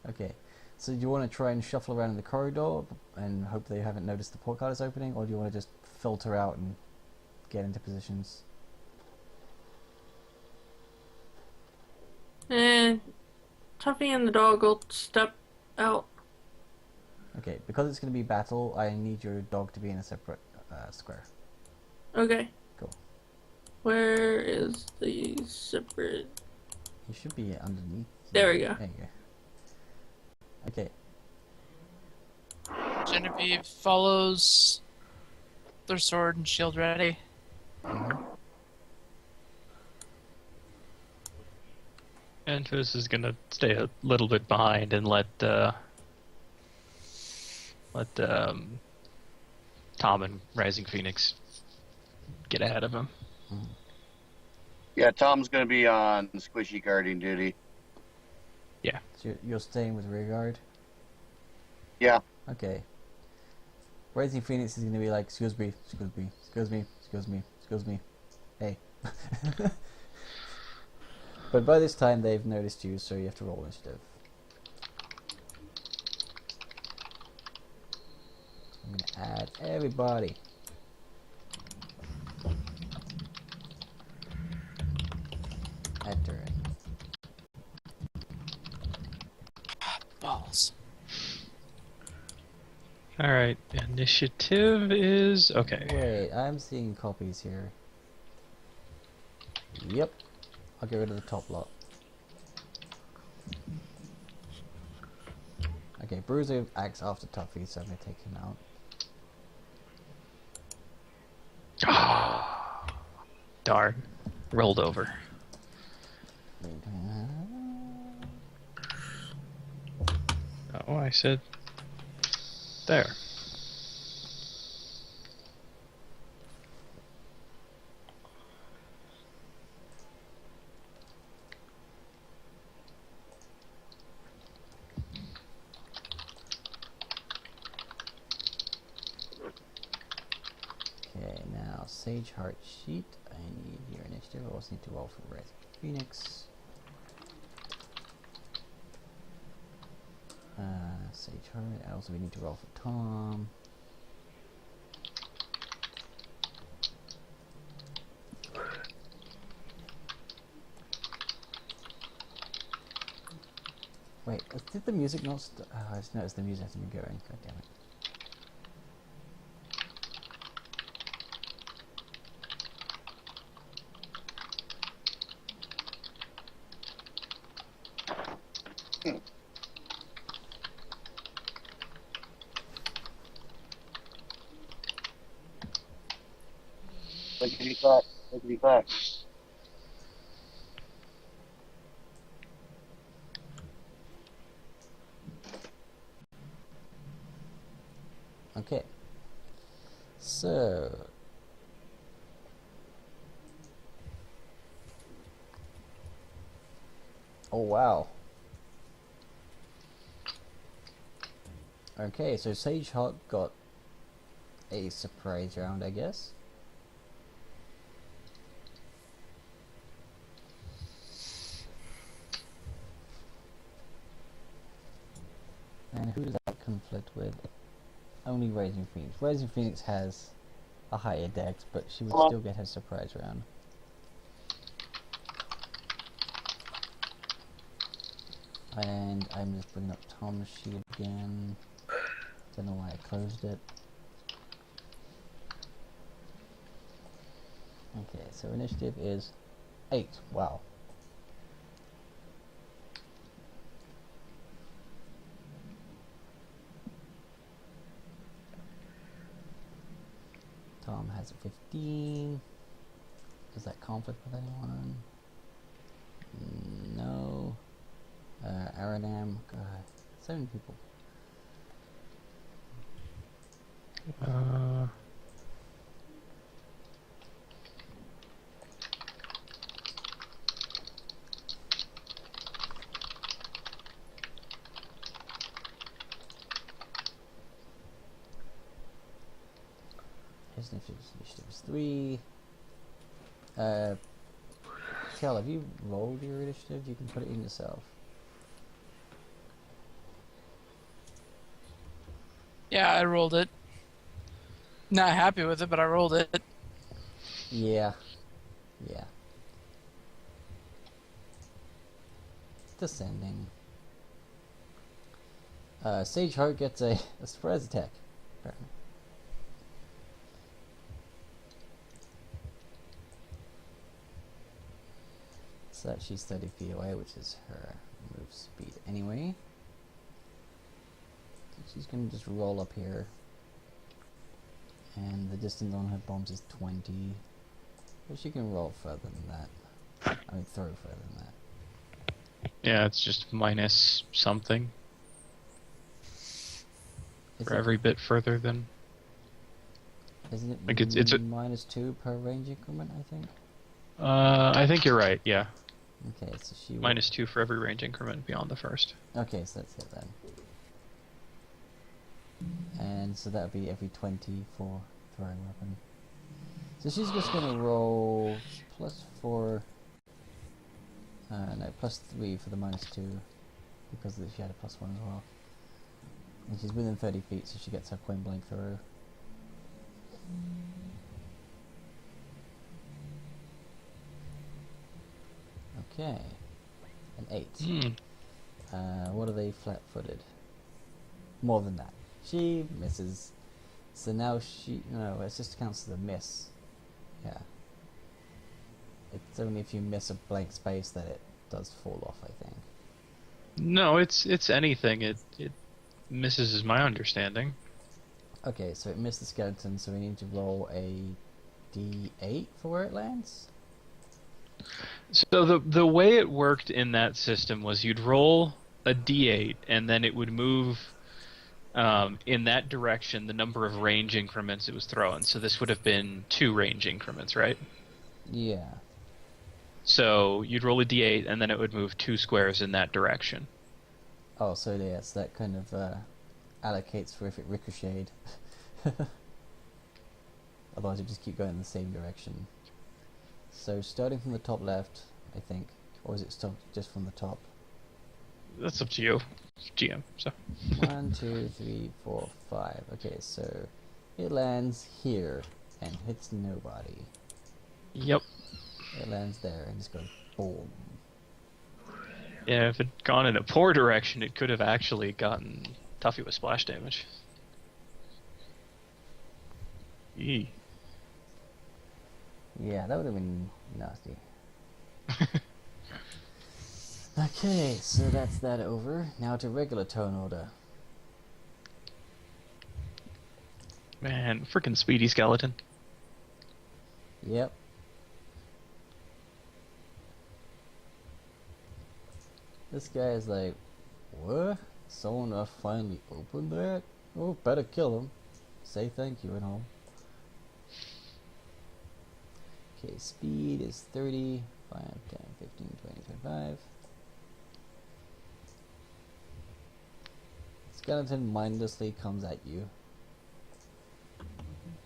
Okay, so do you want to try and shuffle around in the corridor and hope they haven't noticed the portcullis opening, or do you want to just filter out and get into positions? Tuffy and the dog will step out. Okay, because it's going to be battle, I need your dog to be in a separate square. Okay. Cool. Where is the separate? You should be underneath. There we go. There you go. Okay. Genevieve follows their sword and shield ready. And Fizz is gonna stay a little bit behind and let Tom and Rising Phoenix get ahead of him. Yeah, Tom's going to be on squishy guarding duty. So you're staying with rearguard? Yeah. Okay. Rising Phoenix is going to be like, excuse me, excuse me, excuse me, excuse me, excuse me. Hey. But by this time they've noticed you, so you have to roll initiative. I'm going to add everybody. Add turn. Balls. Alright, initiative is... okay. Wait, I'm seeing copies here. Yep. I'll get rid of the top lot. Okay, Bruiser acts after Tuffy, so I'm going to take him out. Darn. Rolled over. Oh, I said... there. Okay, now Sage Heart Sheet. I need your initiative. I also need to roll for Red Phoenix. Sage Heart. I also need to roll for Tom. Wait, did the music not I just noticed the music hasn't been going. God damn it. Lickety clack, lickety clack. Okay. So oh wow. Okay, so Sage Heart got a surprise round, I guess. And who does that conflict with? Only Rising Phoenix. Rising Phoenix has a higher dex, but she would still get her surprise round. And I'm just bringing up Tom's sheet again. Don't know why I closed it. Okay, so initiative is 8. Wow. Tom has a 15. Does that conflict with anyone? No. Aranam, God, 7 people. His initiative is 3. Kel, have you rolled your initiative? You can put it in yourself. Yeah, I rolled it. Not happy with it, but I rolled it. Yeah. Yeah. Descending. Sage Heart gets a surprise attack, apparently. So that she's 30 feet away, which is her move speed anyway. So she's going to just roll up here. And the distance on her bombs is 20. But she can roll further than that. I mean, throw further than that. Yeah, it's just minus something. For every bit further than... Isn't it like it's a minus 2 per range increment, I think? I think you're right, yeah. Okay, so she... Minus 2 for every range increment beyond the first. Okay, so that's it then. And so that would be every 20 for throwing weapon. So she's just going to roll +4... no, +3 for the -2. Because she had a +1 as well. And she's within 30 feet, so she gets her point blank through. Okay. An 8. What are they flat-footed? More than that. She misses. So now she... No, it just counts as a miss. Yeah. It's only if you miss a blank space that it does fall off, I think. No, it's anything. It misses is my understanding. Okay, so it missed the skeleton, so we need to roll a d8 for where it lands? So the way it worked in that system was you'd roll a d8, and then it would move in that direction the number of range increments it was throwing. So this would have been 2 range increments, right? Yeah. So you'd roll a d8, and then it would move 2 squares in that direction. Oh, so yes, that kind of allocates for if it ricocheted. Otherwise, it just keep going in the same direction. So starting from the top left, I think, or is it still just from the top? That's up to you, GM. So 1, 2, 3, 4, 5. Okay, so it lands here and hits nobody. Yep. It lands there and just goes boom. Yeah, if it had gone in a poor direction, it could have actually gotten Tuffy with splash damage. Eee. Yeah, that would have been nasty. Okay, so that's that over. Now to regular turn order. Man, freaking speedy skeleton. Yep. This guy is like, what? Someone finally opened that? Oh, better kill him. Say thank you and all. Okay, speed is 30, 5, 10, 15, 20, 25. Skeleton mindlessly comes at you.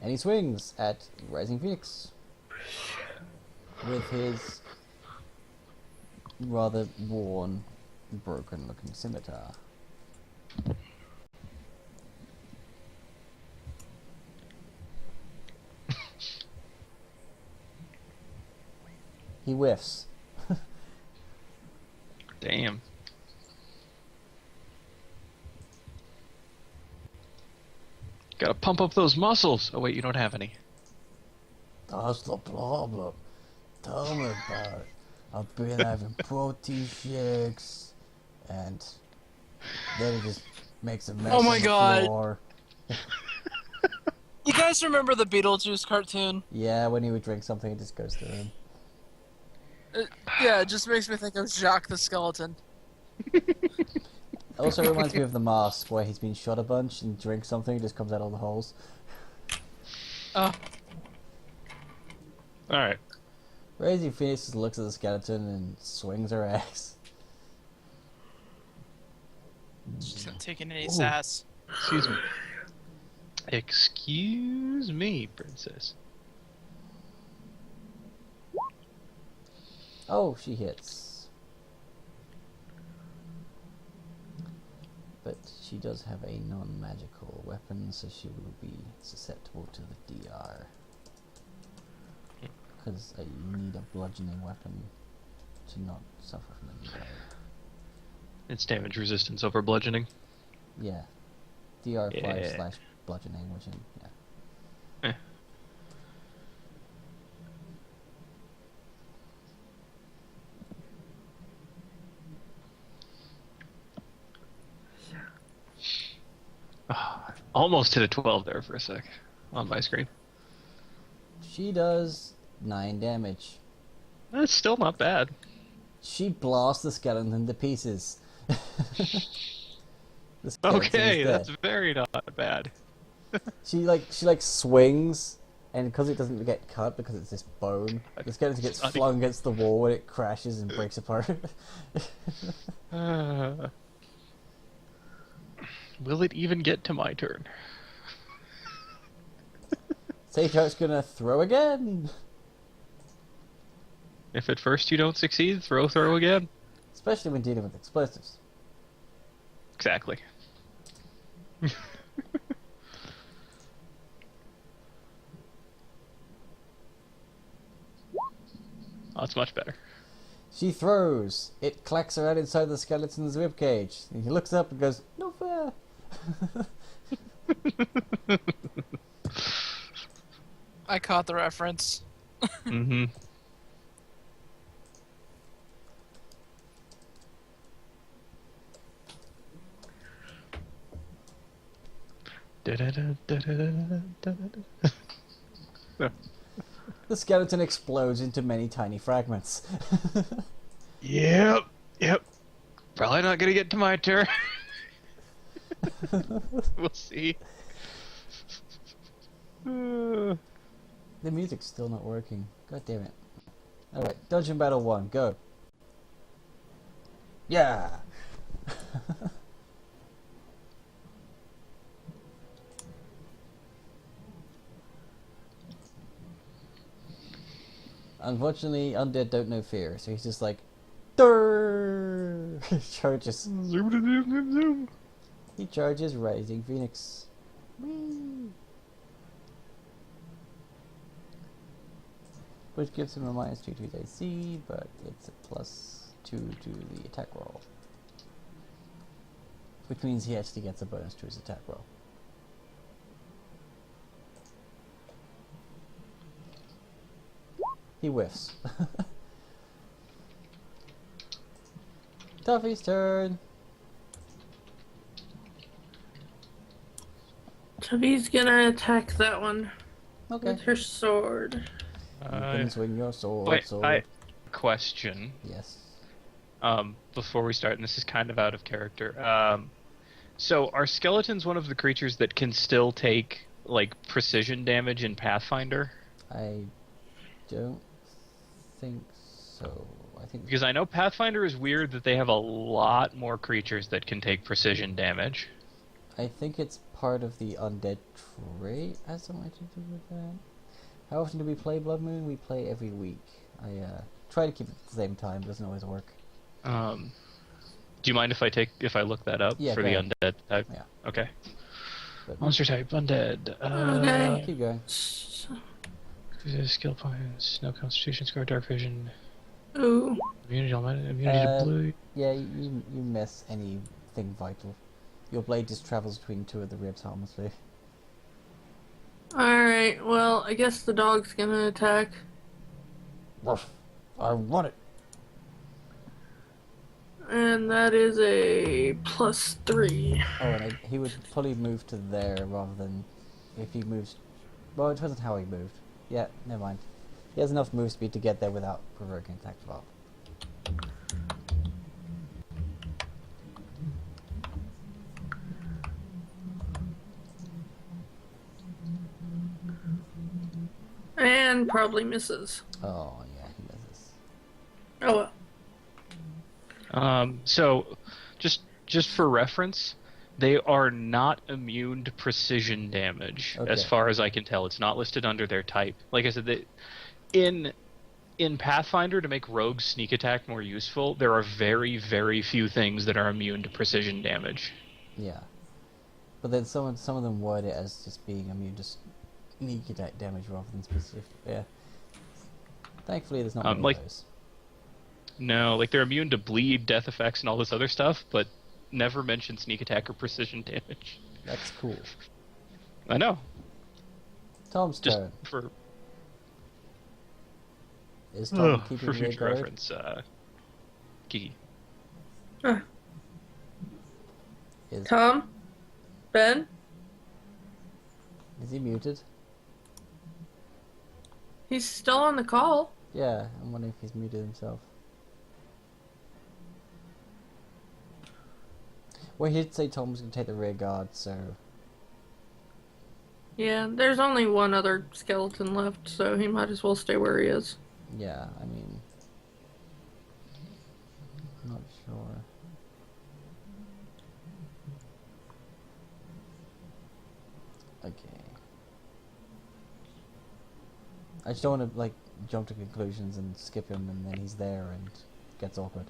And he swings at Rising Phoenix with his rather worn, broken looking scimitar. He whiffs. Damn. Gotta pump up those muscles. Oh wait, you don't have any. That's the problem. Tell me about it. I've been having protein shakes, and then it just makes a mess Oh my on the God. floor. You guys remember the Beetlejuice cartoon? Yeah, when he would drink something, it just goes through him. Yeah, it just makes me think of Jacques the Skeleton. It also reminds me of The Mask, where he's been shot a bunch and drinks something, it just comes out all the holes. Oh, Alright. Crazy Phoenix just looks at the skeleton and swings her axe. she's not taking any Ooh. sass. Excuse me. Excuse me, princess. Oh, she hits. But she does have a non-magical weapon, so she will be susceptible to the DR. Because you need a bludgeoning weapon to not suffer from the DR. It's damage resistance over bludgeoning. Yeah. DR 5 Yeah. / bludgeoning, which is, yeah. Eh. Ah, almost hit a 12 there for a sec on my screen. She does 9 damage. That's still not bad. She blasts the skeleton to pieces. The skeleton Okay, is that's dead. very not bad. She swings, and because it doesn't get cut because it's this bone, the skeleton gets Funny. flung against the wall and it crashes and breaks apart. Will it even get to my turn? Seitart's gonna throw again, If at first you don't succeed, throw again. especially when dealing with explosives. Exactly. Oh, that's much better. She throws. It clacks around inside the skeleton's ribcage. And he looks up and goes, "No fair." I caught the reference. Mm-hmm. The skeleton explodes into many tiny fragments. Yep. Probably not gonna get to my turn. We'll see. The music's still not working. God damn it. Alright, Dungeon Battle 1, go. Yeah! Unfortunately, undead don't know fear, so he's just like, Durr! Charges. Zoom, zoom, zoom, zoom. He charges Rising Phoenix. Whee! Which gives him a -2 to his AC, but it's a +2 to the attack roll. Which means he actually gets a bonus to his attack roll. He whiffs. Tuffy's turn. Tavi's gonna attack that one Okay. with her sword. You can swing your sword. Wait, sword. question. Yes. Before we start, and this is kind of out of character. So are skeletons one of the creatures that can still take like precision damage in Pathfinder? I don't think so. I think Because I know Pathfinder is weird that they have a lot more creatures that can take precision damage. it's part of the undead trait. Has something to do with that. How often do we play Blood Moon? We play every week. I try to keep it at the same time. Doesn't always work. Do you mind if I look that up Yeah, for go the ahead. undead type? Yeah. Okay. But Monster type undead. Okay. keep going. Skill points, no constitution score, dark vision, Ooh. immunity to blue. Yeah, you miss anything vital. Your blade just travels between two of the ribs harmlessly. Alright. Alright, well, I guess the dog's gonna attack. Ruff. I want it. And that is a +3. Oh, and he would probably move to there rather than if he moves. Well, it depends on how he moved. Yeah, never mind. He has enough move speed to get there without provoking attack as well. And probably misses. Oh, yeah, he misses. Oh well. So, just for reference, they are not immune to precision damage, as Okay. far as I can tell. It's not listed under their type. Like I said, in Pathfinder, to make rogues sneak attack more useful, there are very, very few things that are immune to precision damage. Yeah. But then some of them word it as just being immune to sneak attack damage rather than specific. Yeah. Thankfully, there's not many like- of those. No, like they're immune to bleed, death effects, and all this other stuff, but never mention sneak attack or precision damage. That's cool. I know. Tom's Just turn. for Is Tom keeping for the future guard? reference, Kiki. Is Tom? Ben? he muted? He's still on the call. Yeah, I'm wondering if he's muted himself. Well, he did say Tom was going to take the rear guard, so... Yeah, there's only one other skeleton left, so he might as well stay where he is. Yeah, I mean... Not sure. Okay. I just don't want to, like, jump to conclusions and skip him and then he's there and it gets awkward.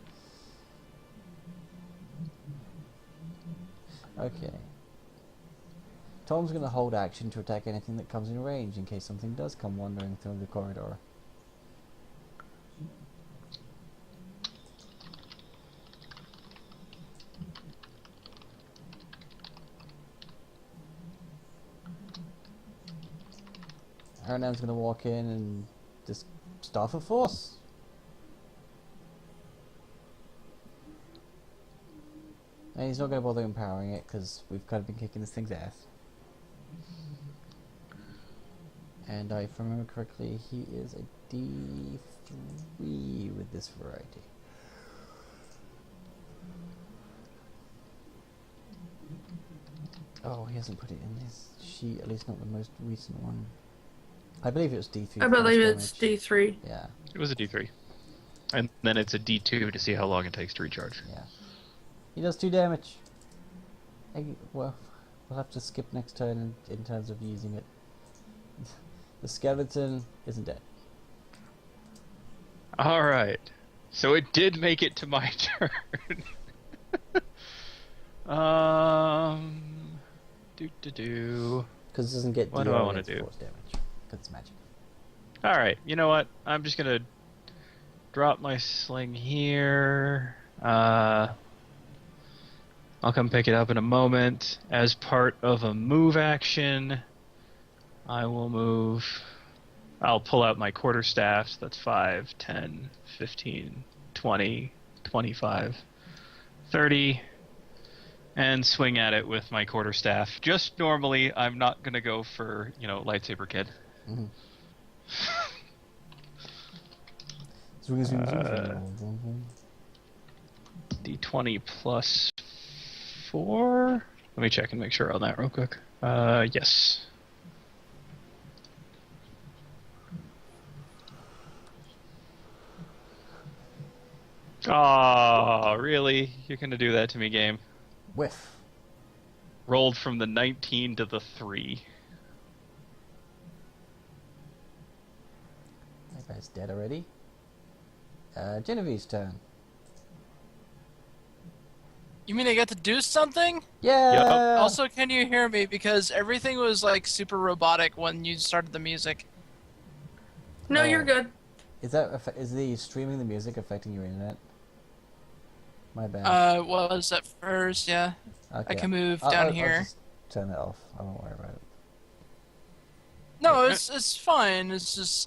Okay. Tom's going to hold action to attack anything that comes in range in case something does come wandering through the corridor. Aranam's going to walk in and just Staff of Force. And he's not going to bother empowering it because we've kind of been kicking this thing's ass. And if I remember correctly, he is a D3 with this variety. Oh, he hasn't put it in his sheet, at least not the most recent one. I believe it was D3. I believe it's damage. D3. Yeah, It was a D3. And then it's a D2 to see how long it takes to recharge. yeah. He does 2 damage. Well, we'll have to skip next turn in terms of using it. The skeleton isn't dead. Alright. So it did make it to my turn. Do. Because it doesn't get What do I DR wanna against do? force damage. Because it's magic. Alright, you know what? I'm just gonna drop my sling here. I'll come pick it up in a moment. As part of a move action, I will move. I'll pull out my quarterstaffs. That's 5, 10, 15, 20, 25, 30. And swing at it with my quarterstaff. Just normally, I'm not gonna go for, lightsaber kid. Mm-hmm. Zoom, zoom, zoom, zoom, zoom, zoom. D20 plus 4. Let me check and make sure on that real quick. Yes. Oh, really? You're gonna do that to me, game? Whiff. Rolled from the 19 to the 3. That guy's dead already. Genevieve's turn. You mean I get to do something? Yeah. Also, can you hear me? Because everything was like super robotic when you started the music. No, Oh. you're good. Is the streaming the music affecting your internet? My bad. Was at first, yeah. Okay. I can move I'll down I'll here. just turn it off. I won't worry about it. No, it's fine. It's just